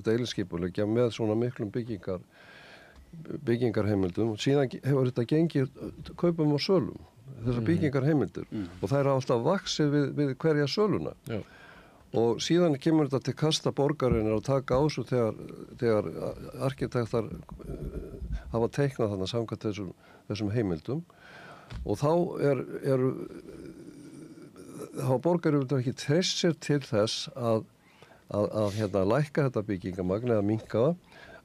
deiliskipuleggja með svona miklum byggingarheimildum og síðan hefur þetta gengið kaupum og sölum, þessar byggingarheimildir og það alltaf vaxið við hverja söluna. Já. Og síðan kemur þetta til kasta borgarinnar að taka á þessu þegar arkitektar hafa teiknað þarna samkvæmt þessum heimildum og þá hafa borgarinnar ekki treyst sér til þess að lækka þetta byggingamagn eða minnka það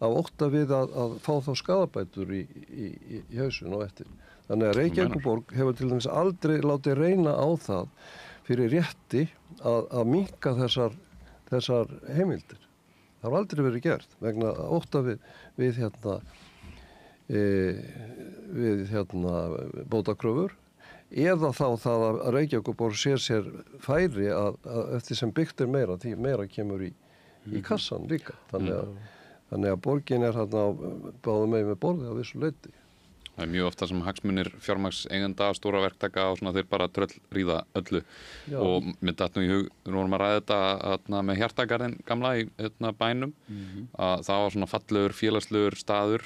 af ótta við að fá þá skaðabætur í hausun og eftir. Þannig að Reykjavíkurborg hefur til dæmis aldrei látið reyna á það fyrir rétti að minnka þessar heimildir. Það har aldrei verið gert vegna ótta við bótakröfur eða þá það að Reykjavíkurborg sér færi að eftir sem byggt meira, því meira kemur í kassan líka. Þannig að borgin báðum megin með borðið á vissu leyti. Það mjög ofta sem hagsmunir fjármagnseigenda, stóra verktaka og svona þeir bara tröllríða öllu. Já. Og mér datt nú í hug, við vorum að ræða þetta með Hjartagarðinn gamla í bænum, að það var svona fallegur, félagslegur staður,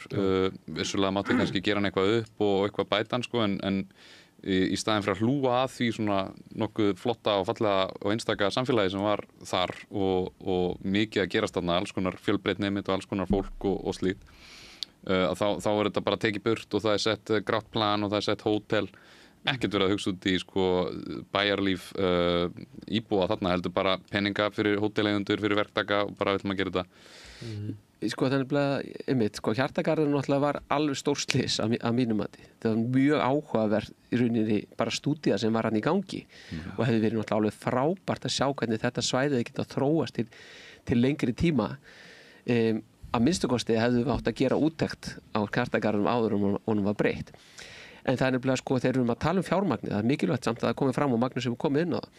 vissulega mátti kannski gera hann eitthvað upp og eitthvað bætan sko, en í staðinn fyrir að hlúa að því svona nokkuð flotta og fallega og einstaka samfélagi sem var þar og mikið að gerast þarna, alls konar fjölbreytni og alls konar fólk og slíkt. Þá þetta bara tekið burt og það sett grátt plan og það sett hótel, ekkert verið að hugsa út í sko, bæjarlíf íbúa þarna, heldur bara peninga fyrir hóteleigendur, fyrir verktaka og bara viljum að gera þetta. Sko þannig að Hjartagarðurinn náttúrulega var alveg stórslys að mínum mati. Það var mjög áhugaverð í rauninni bara stúdía sem var hann í gangi og hefði verið náttúrulega alveg frábært að sjá hvernig þetta svæðið geta þróast til lengri tíma. Að minnstakosti hefðu við átt að gera úttekt á Hjartagarðinum áður og honum var breytt. En það er nefnilega sko þegar við erum að tala fjármagnið, það er mikilvægt samt að það komi fram og Magnús hefur komið inn á það.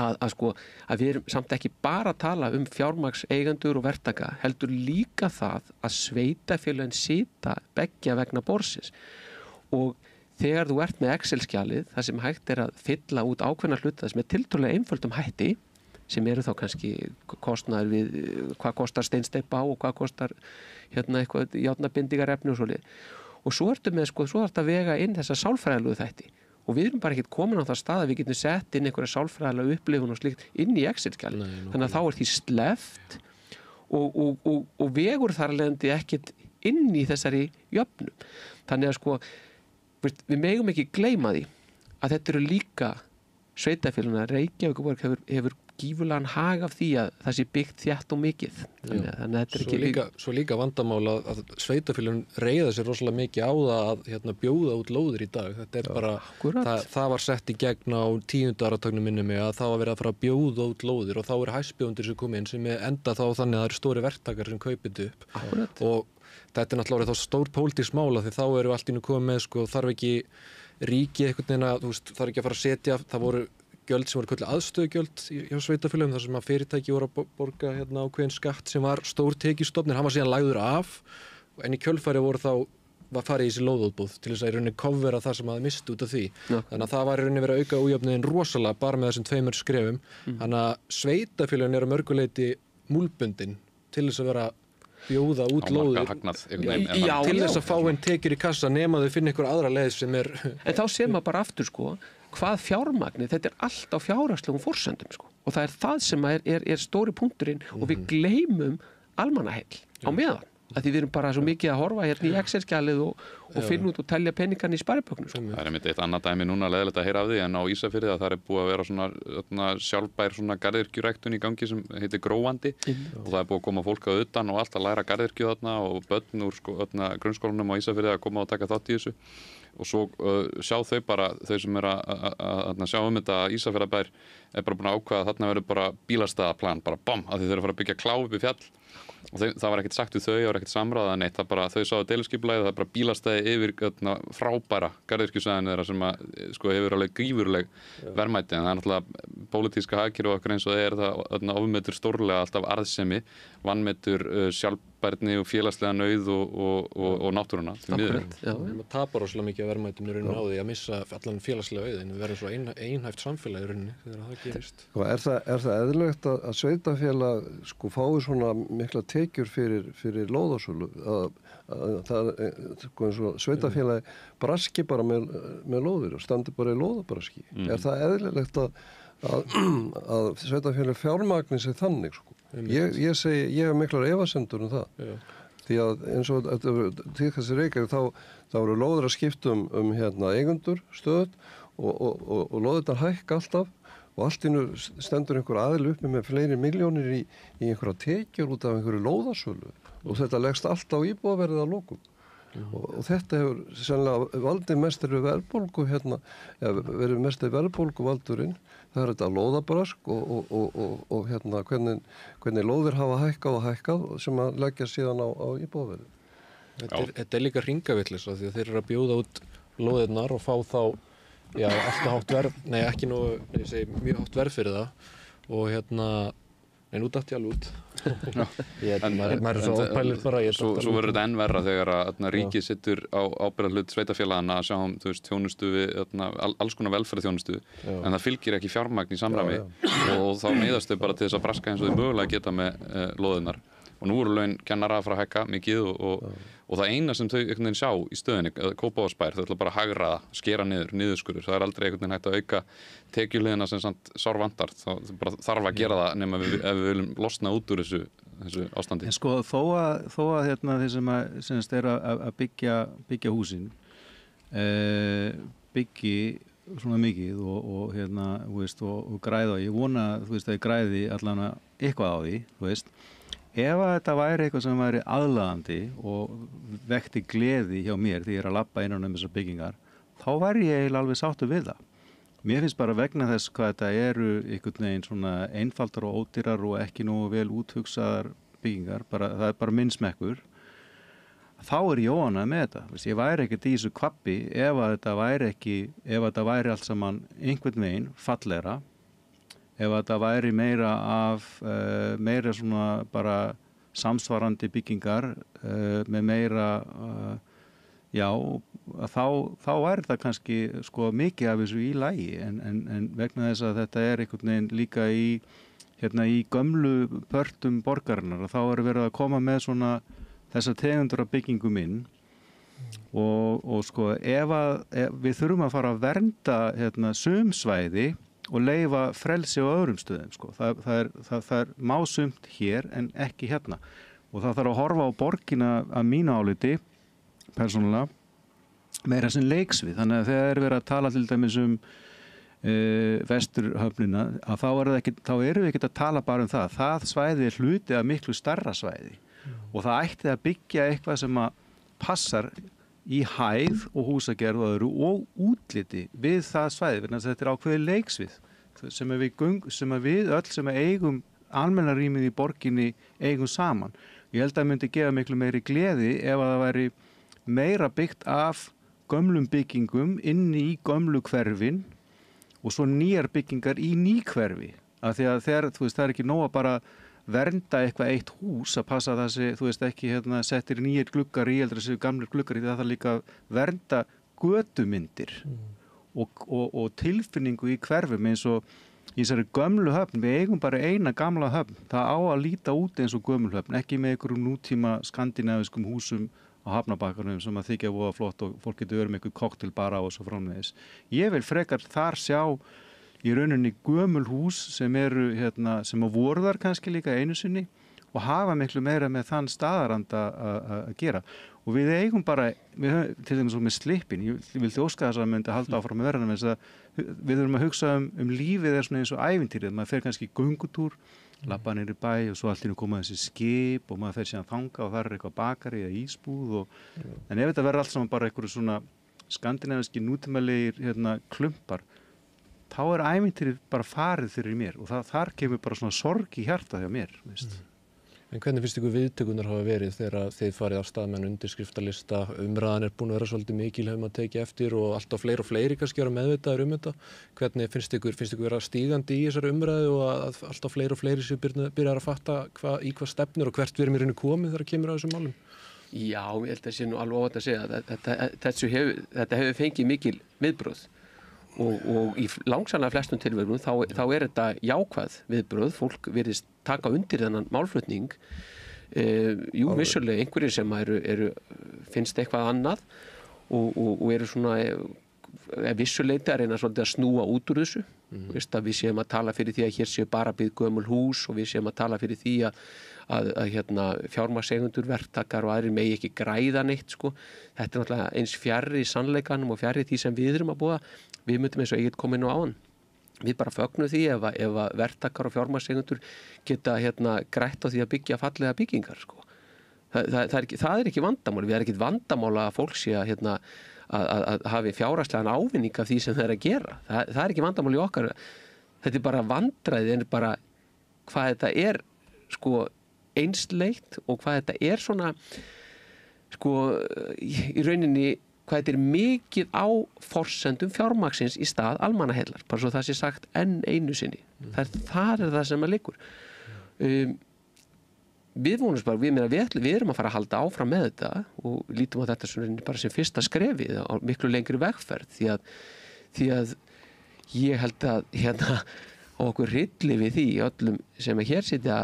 Að við erum samt ekki bara að tala fjármagnseigendur og verktaka, heldur líka það að sveitarfélögin sita beggja vegna borðsins. Og þegar þú ert með Excel-skjalið, það sem hægt er að fylla út ákveðna hluta sem tiltölulega einföldum hætti, sem eru þá kannski kostnaður við hvað kostar steinsteypa og hvað kostar eitthvað járnabindingarefni og svoleið. Og svo ertu með svo ertu að vega inn þessa sálfræðilegu þætti. Og við erum bara ekkert komin á það stað að við getum sett inn einhverja sálfræðilega upplifun og slíkt inn í Excel-skjali. Þannig að þá er því sleppt og vegur þar alveg ekkert inn í þessari jöfnu. Þannig að við megum ekki gleyma því að þetta eru líka sveitarfélagana. Reykjavíkurborg hefur gífurlegan hag af því að það sé byggt þétt og mikið. Þannig að þetta er ekki... Svo líka vandamál að sveitarfélagin reiða sér rosalega mikið á það að bjóða út lóðir í dag. Þetta er bara, það var sett í gegn á 10. áratugnum minni mig að það var verið að fara að bjóða út lóðir og þá eru hæstbjóðundir sem komið inn sem enda þá þannig að það eru stóri verktakar sem kaupið þetta upp. Akkurat. Og þetta er náttúrulega þá stór pólitísk mála því þá eru allt í nú komið með þarf ekki ríkið einhvern veginn að þarf ekki að fara að setja, það voru gjöld sem voru kölluð aðstöðugjöld hjá sveitarfélögum þar sem að fyrirtæki voru að borga ákveðin skatt sem var stór tekjustofn en hann var síðan lagður af en í kjölfari var farið í þessi lóðútboð til þess að í rauninni kofvera það sem hafði mist út af því. Þannig að það var í rauninni verið að auka ójöfnuðinn rosalega bara með þessum 2 skrefum. Þannig að sveitarfélögin eru að mörguleyti múlbundin til þess að vera bjóða út lóðir til þess að fá einn tekjur í kassa nema þau finna einhver aðra leið sem er... En þá sér maður bara aftur hvað fjármagnið, þetta er allt á fjárhagslegum forsendum og það er það sem er stóri punkturinn og við gleymum almannaheill á meðan. Að því við erum bara svo mikið að horfa í Excel-skjalið og finna út og telja peningarnir í spariböknum. Það er einmitt eitt annað dæmi núna leiðilegt að heyra af því en á Ísafirði að það er búið að vera svona sjálfbær garðyrkjuræktun í gangi sem heitir Gróandi og það er búið að koma fólk að utan og allt að læra garðyrkju þarna og börn úr grunnskólanum á Ísafirði að koma og taka þátt í þessu og svo sjá þau bara, þau sem er að sjá þetta að Ísafjarðarbær er bara búin að ákveða að þarna verður bara bílastæðaplan, bara bam, að þið þurfa að fara að byggja klá upp í fjall og það var ekkert sagt við þau, það var ekkert samráða neitt, það bara, þau sáu deiliskipulagið, það er bara bílastæði yfir frábæra garðyrkjusvæðinu þeirra sem að, sko, hefur alveg gífurleg verðmæti, en það er náttúrulega pólitíska hagkerfi okkar eins og það er það ofmetur stórlega alltaf arðsemi, vanmetur sjálfbærni og félagslega nauð og náttúruna, því miður. Maður tapar óslega mikið af verðmætum í rauninni á því að missa allan félagslega auðin, við verðum svo einhæft samfélag í rauninni þegar það gerist. Er það eðlilegt að sveitarfélag sko fái svona mikla tekjur fyrir lóðasölu að það sko eins og sveitarfélagi braski bara með lóðir og standi bara í lóðabraski. Er það eðlilegt að sveitarfélagi fjármagni sig þannig sko? Ég segi, ég hef miklar efasemdur það. Já. Því að eins og til þessi Reykjavík þá eru lóðir að skipta eigendur stöðut og lóðirnar hækka alltaf og allt innu stendur einhver aðili uppi með fleiri milljónir í einhverja tekjur út af einhverju lóðasölu og þetta leggst allt á íbúðaverðið að lokum. Og þetta hefur sennilega valdið mestri verðbólgu verið mestri verðbólgu valdurinn. Það er þetta lóðabrask og hvernig lóðir hafa hækkað sem að leggja síðan á íbúðaverðið. Þetta er líka hringavillis því að þeir eru að bjóða út lóðirnar og fá þá alltaf hátt verð, ekki nú, ég segi mjög hátt verð fyrir það og nú datt ég alveg út. Maður er svo ópælir bara. Svo verður þetta enn verra þegar að ríkið sittur á ábyrgðarhlut sveitarfélagana að sjá þjónustu við alls konar velferðarþjónustu, en það fylgir ekki fjármagn í samræmi og þá neyðast þau bara til þess að braska eins og þau mögulega geta með lóðirnar. Og nú eru laun kennara að fara að hækka mikið og það eina sem þau einhvern veginn sjá í stöðinni, Kópavogsbær, þau ætla bara að hagraða, skera niðurskurður. Það er aldrei einhvern veginn hægt að auka tekjuliðina sem samt sárvantar. Það bara þarf að gera það nema ef við viljum losna út úr þessu ástandi. En sko þó að þeir sem er að byggja húsin byggi svona mikið og græða, ég vona að ég græði allan eitthvað á því, þú veist. Ef þetta væri eitthvað sem væri aðlaðandi og vekti gleði hjá mér því ég er að labba innan þessar byggingar, þá væri ég eiginlega alveg sáttur við það. Mér finnst bara vegna þess hvað þetta eru einhvern veginn svona einfaldar og ódýrar og ekki nógu vel úthugsaðar byggingar, það er bara minn smekkur, þá er ég óánægður með þetta. Ég væri ekkert í þessu kvappi ef þetta væri allt saman einhvern veginn fallegra, ef þetta væri meira svona bara samsvarandi byggingar með meira, þá væri það kannski sko mikið af þessu í lagi en vegna þess að þetta er einhvern veginn líka í gömlu pörtum borgarinnar og þá er verið að koma með svona þessa tegundur af byggingum inn og sko ef við þurfum að fara að vernda sum svæði og leyfa frelsi á öðrum stöðum sko. Það er másumt hér en ekki hérna og það þarf að horfa á borgina að mínu áliti persónulega meira sem leiksvið, þannig að þegar verið að tala til dæmis vesturhöfnina að þá erum við ekki að tala bara um það svæði er hluti af miklu stærra svæði og það ætti að byggja eitthvað sem að passar í hæð og húsagerð og öðru og útliti við það svæði, þannig að þetta er ákveðið leiksvið sem við öll sem eigum almennarýmið í borginni eigum saman. Ég held að það myndi gefa miklu meiri gleði ef að það væri meira byggt af gömlum byggingum inni í gömlu hverfin og svo nýjar byggingar í ný hverfi. Af því að það er ekki nóg að bara vernda eitthvað eitt hús að passa það sem, þú veist ekki settir nýjir gluggar í, heldur þessi gamlir gluggar í, það þarf líka að vernda götumyndir og tilfinningu í hverfum eins og í þessari gömlu höfn, við eigum bara eina gamla höfn, það á að líta út eins og gömul höfn, ekki með einhverjum nútíma skandinaviskum húsum á hafnabakkanum sem að þykja voða flott og fólk getur verið með einhver koktelbara og svo framvegis. Ég vil frekar þar sjá í rauninni gömul hús sem eru sem að voru þar kannski líka einu sinni og hafa miklu meira með þann staðaranda að gera og við eigum bara, til dæmis með Slippinn, ég vildi óska þess að myndi halda áfram með verðanum þess að við þurfum að hugsa lífið er svona eins og ævintýrið, maður fer kannski göngutúr, labba niður í bæ og svo allt í einu koma þessi skip og maður fer síðan þanga og þar er eitthvað bakari eða ísbúð en ef þetta verður allt saman bara einhverju svona skandinaviski nútímalegir klumpar þá ævintýrið bara farið fyrir mér og þar kemur bara svona sorg í hjarta hjá mér, veist. En hvernig finnst ykkur viðtökurnar hafa verið þegar þið farið af stað með en undirskriftalista, umræðan búin að vera svolítið mikil, hefur maður tekið eftir og alltaf fleiri og fleiri kannski eru meðvitaður þetta. Hvernig finnst ykkur vera stígandi í þessari umræðu og að alltaf fleiri og fleiri séu byrjar að fatta í hvað stefnir og hvert við erum í rauninu komið þegar kemur að þessum málum? Já, ég held að sé nú alveg óvænt að segja að þetta hefur fengið mikil viðbrögð og í langsamlega flestum tilfellum þá þetta jákvæð viðbrögð, fólk virðist taka undir þennan málflutning. Jú, vissulega einhverjir sem finnst eitthvað annað og eru svona vissuleiti að reyna svolítið að snúa út úr þessu. Veist að við séum að tala fyrir því að hér séu bara byggð gömul hús og við séum að tala fyrir því að fjármagnseigendur, verktakar og aðrir megi ekki græða neitt, sko. Þetta náttúrulega eins fjarri sannleikanum og fjarri því sem við erum að búa. Við myndum eins og ég kom inn á áðan. Við bara fögnum því ef að verktakar og fjármagnseigendur geta grætt á því að byggja fallega byggingar, sko. Það er ekki vandamál. Við ekkert vandamál að fólk sé að hafi fjárhagslegan ávinning af því sem það að gera. Það er ekki vandamál í okkar. Þetta bara vandræði en bara hvað þetta sko einsleitt og hvað þetta svona sko í rauninni hvað þetta mikið á forsendum fjármagnsins í stað almannaheillar, bara svo það sé sagt enn einu sinni. Það er það sem að liggur. Við vonumst bara, við erum að fara að halda áfram með þetta og lítum á þetta bara sem fyrsta skrefið á miklu lengri vegferð því að ég held að okkur hrylli við því öllum sem hér sitja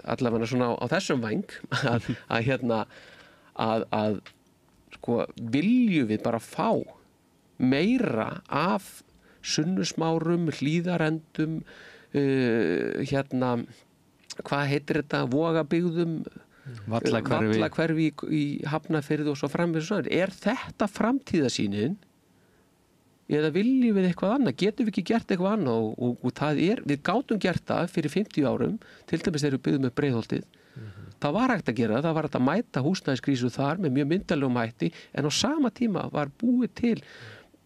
allavega svona á þessum væng að sko viljum við bara fá meira af Sunnusmárum, Hlíðarendum hvað heitir þetta, Vogabyggðum, Vallahverfi í Hafnarfirði og svo framvegis. Þetta framtíðarsýnin eða viljum við eitthvað annað? Getum við ekki gert eitthvað annað? Og við gátum gert það fyrir 50 árum, til dæmis þegar við byggðum með Breiðholtið. Það var hægt að gera, það var hægt að mæta húsnæðiskrísu þar með mjög myndarlegum hætti, en á sama tíma var búið til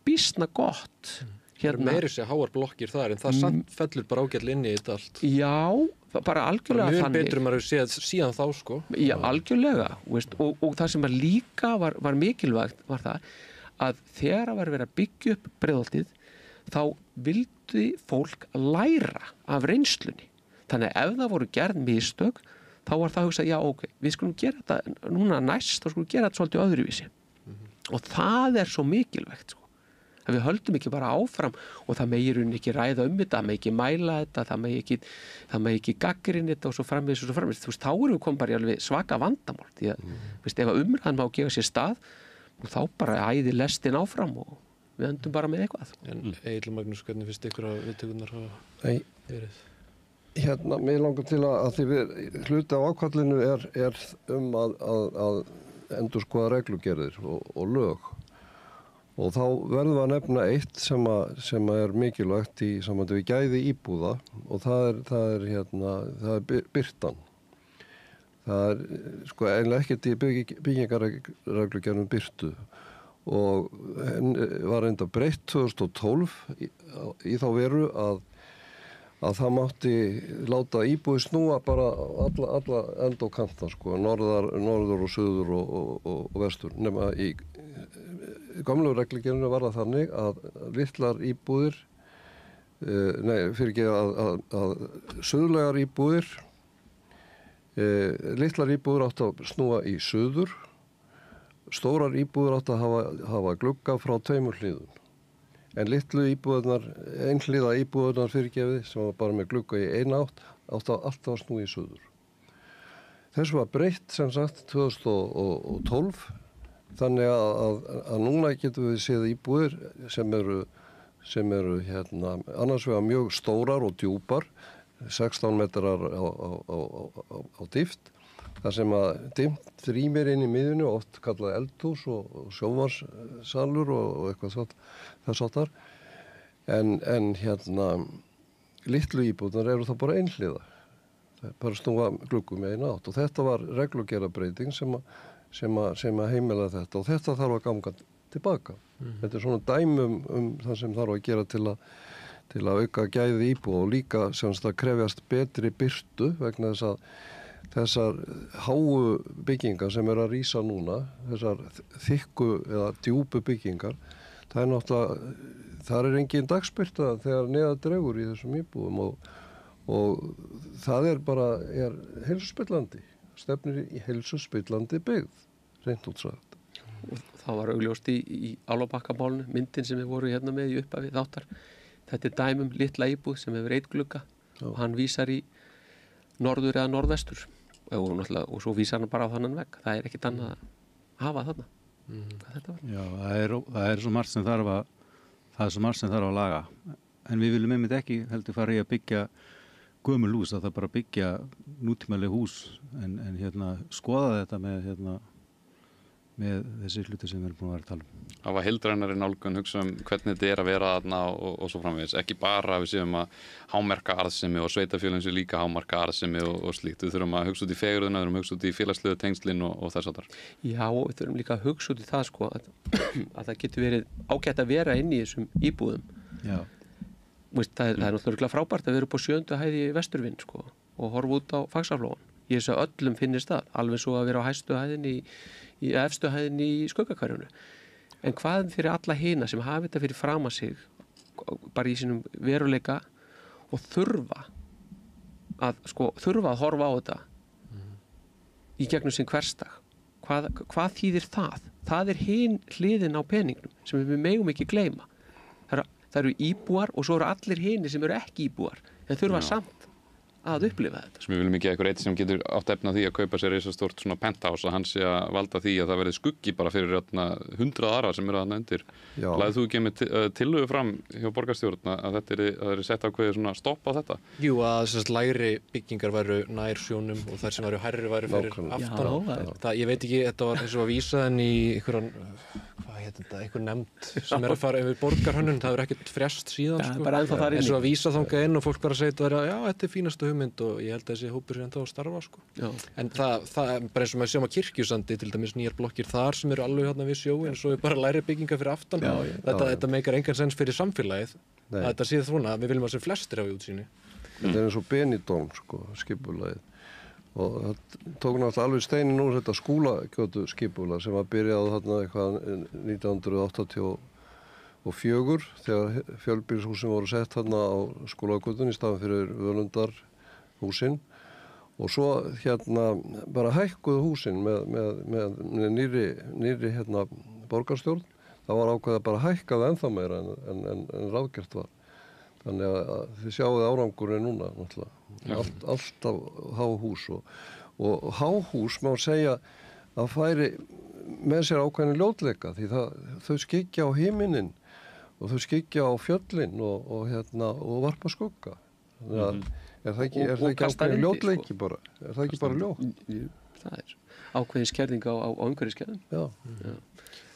býsna gott. Meiri sé háar blokkir þar, en það samt fellur bara ágætlega inn í þetta allt. Já, bara algjörlega þannig. Mjög betur maður séð síðan þá, sko. Já, algjörlega. Og það sem líka var mikilvægt var það að þegar að verið að byggja upp Breiðholtið þá vildi fólk læra af reynslunni. Þannig að ef það voru gerð mistök þá var það að hugsa, já ok, við skulum gera þetta núna næst, þá skulum gera þetta svolítið öðruvísi. Og það svo mikilvægt, sko. Að við höldum ekki bara áfram og það megir ekki ræða þetta, það megi ekki mæla þetta, það megi ekki gagnrýna þetta og svo framvegis og svo framvegis. Þú veist, þá erum við komið bara í alveg svaka vandamál því að, veist, ef umræðan má gefa sér stað og þá bara æði lestin áfram og við endum bara með eitthvað. En Egill og Magnús, hvernig finnst ykkur að viðtökurnar hafa verið? Mér langar til að því hluti af ákallinu er að endurskoða reglugerðir og lög. Og þá verðum við að nefna eitt sem mikilvægt í sambandi við gæði íbúða og það er birtan. Það sko eiginlega ekkert í byggingarreglugerðum birtu og var reynda breytt 2012 í þá veru að það mátti láta íbúi snúa bara alla enda og kanta, sko, norður og suður og vestur. Nema í gamlu reglugerðinu var það þannig að litlar íbúðir, að suðlegar íbúðir, litlar íbúðir áttu að snúa í suður, stórar íbúðir áttu að hafa glugga frá 2 hliðum. En litlu íbúðurnar, einhliða íbúðurnar sem var bara með glugga í eina átt, áttu alltaf að snúa í suður. Þessu var breytt sem sagt 2012, þannig að núna getum við séð íbúðir sem eru annars vegar mjög stórar og djúpar, 16 metrar á dýpt, þar sem að dimmt rýmir inn í miðjunni, oft kallað eldhús og sjónvarpssalur og eitthvað þess áttar. En litlu íbúðnar eru þá bara einhliða. Það bara snúa gluggum í eina átt og þetta var reglugerðarbreyting sem að heimila þetta og þetta þarf að ganga tilbaka. Þetta svona dæmi það sem þarf að gera til að auka gæði íbúa og líka semst að krefjast betri birtu vegna þess að þessar háu byggingar sem að rísa núna, þessar þykku eða djúpu byggingar, það er náttúrulega, þar er engin dagsbirta þegar neðar dregur í þessum íbúum og það er heilsuspillandi, stefnir í heilsuspillandi byggð, reynt útsagt. Og það var augljóst í Álfabakkamálinu, myndin sem við vorum hérna með í upphafi þáttar. Þetta er dæmum litla íbúð sem hefur eitt glugga og hann vísar í norður eða norðvestur og svo vísar hann bara á þannan vegg. Það er ekkit annað að hafa þarna. Hvað þetta var? Já, það er svo margt sem þarf að laga. En við viljum einmitt ekki heldur fara í að byggja gömul hús, það þarf bara að byggja nútímaleg hús en skoða þetta með þessi hluti sem við erum búin að vera að tala um. Það var heildrænari nálgun, hugsa hvernig þetta er að vera þarna og svo framvegis. Ekki bara við séum að hámarka arðsemi og sveitafélagin sem líka hámarka arðsemi og slíkt. Við þurfum að hugsa út í fegurðina, við þurfum að hugsa út í félagslegu tengslin og þess að þar. Já, við þurfum líka að hugsa út í það sko, að það getur verið ágætt að vera inn í þessum íbúðum. Já. Það er náttúrulega frábært að vera upp á 7. hæð í Vesturvinn sko, og horfa út á Faxaflóan. Ég þess að öllum finnist það, alveg svo að vera á hæstu hæðinni í efstu hæðinni í Skuggahverfinu. En hvað fyrir alla hina sem hafa þetta fyrir fram að sig, bara í sínum veruleika og þurfa að horfa á þetta í gegnum sinn hversdag. Hvað þýðir það? Það er hin hliðin á peningnum sem við megum ekki gleyma. Það eru íbúar og svo eru allir hinir sem eru ekki íbúar en þurfa samt að upplifa þetta. Sem við viljum ekki eitthvað eitt sem getur átt efna því að kaupa sér eins og stort svona penthouse að hann sé að valda því að það verði skuggi bara fyrir 100 aðra sem eru þarna undir. Lagðið þú ekki með tillögu fram hjá borgarstjórn að þetta er sett ákveðið svona stopp á þetta? Jú, að þessast lægri byggingar væru nær sjónum og þær sem væru hærri væru fyrir aftan. Ég veit ekki, þetta var eins og að vísa en í einhver nefnd sem er að fara yfir borgarhönnun, það er ekkert frjast síðan eins og að vísa þangað inn og fólk bara segja já, þetta er fínasta hugmynd og ég held að þessi hópur sé ennþá að starfa sko. En það er bara eins og maður séum að Kirkjusandi til dæmis nýjar blokkir þar sem eru alveg hérna við sjóin og svo er bara læri bygginga fyrir aftan þetta meikar engan sens fyrir samfélagið að þetta sé svona, við viljum að sem flestir hafa útsýni. Þetta er eins og Benidorm sko, skipulagið og það tók náttúrulega alveg steinin úr þetta Skúlagötu skipulag sem var byrjað þarna eitthvað 1984 þegar fjölbýlishúsin voru sett þarna á Skúlagötun í staðan fyrir Völundarhúsin og svo bara hækkuðu húsin með nýrri borgarstjórn. Það var ákveðið að bara hækkaði ennþá meira en ráðgert var. Þannig að þið sjáuð árangurinn núna náttúrulega, alltaf háhús og háhús má segja að færi með sér ákveðin ljótleika því þau skyggja á himinin og þau skyggja á fjöllin og varpa skugga. Er það ekki ákveðin ljótleiki bara? Er það ekki bara ljótt? Það er ákveðin skerðing á umhverfiskerðum. Já.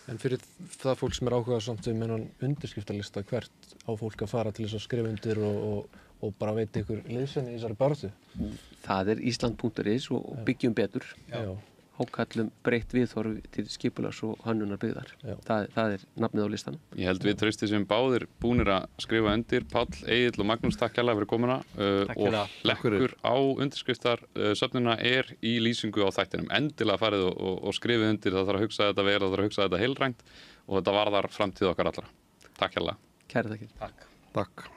En fyrir það fólk sem er áhugað samt um undirskriftalista, hvert á fólk að fara til þess að skrifa undir og bara veita ykkur liðsynni í þessari baráttu? Það er Ísland.is og byggjum betur. Já. Hákallum breytt viðhorf til skipulags og hönnunar byggðar. Það er nafnið á listanum. Ég held við Trausti sem báðir búnir að skrifa undir. Páll, Egill og Magnús, takk hérlega fyrir komuna og hlekkur á undirskriftar söfnuna er í lýsingu á þættinum. Endilega farið og skrifið undir, það þarf að hugsa þetta vel, það þarf að hugsa þetta heilrænt og þetta varðar framtíð okkar allra. Takk hérlega. Kæra þakkir. Takk.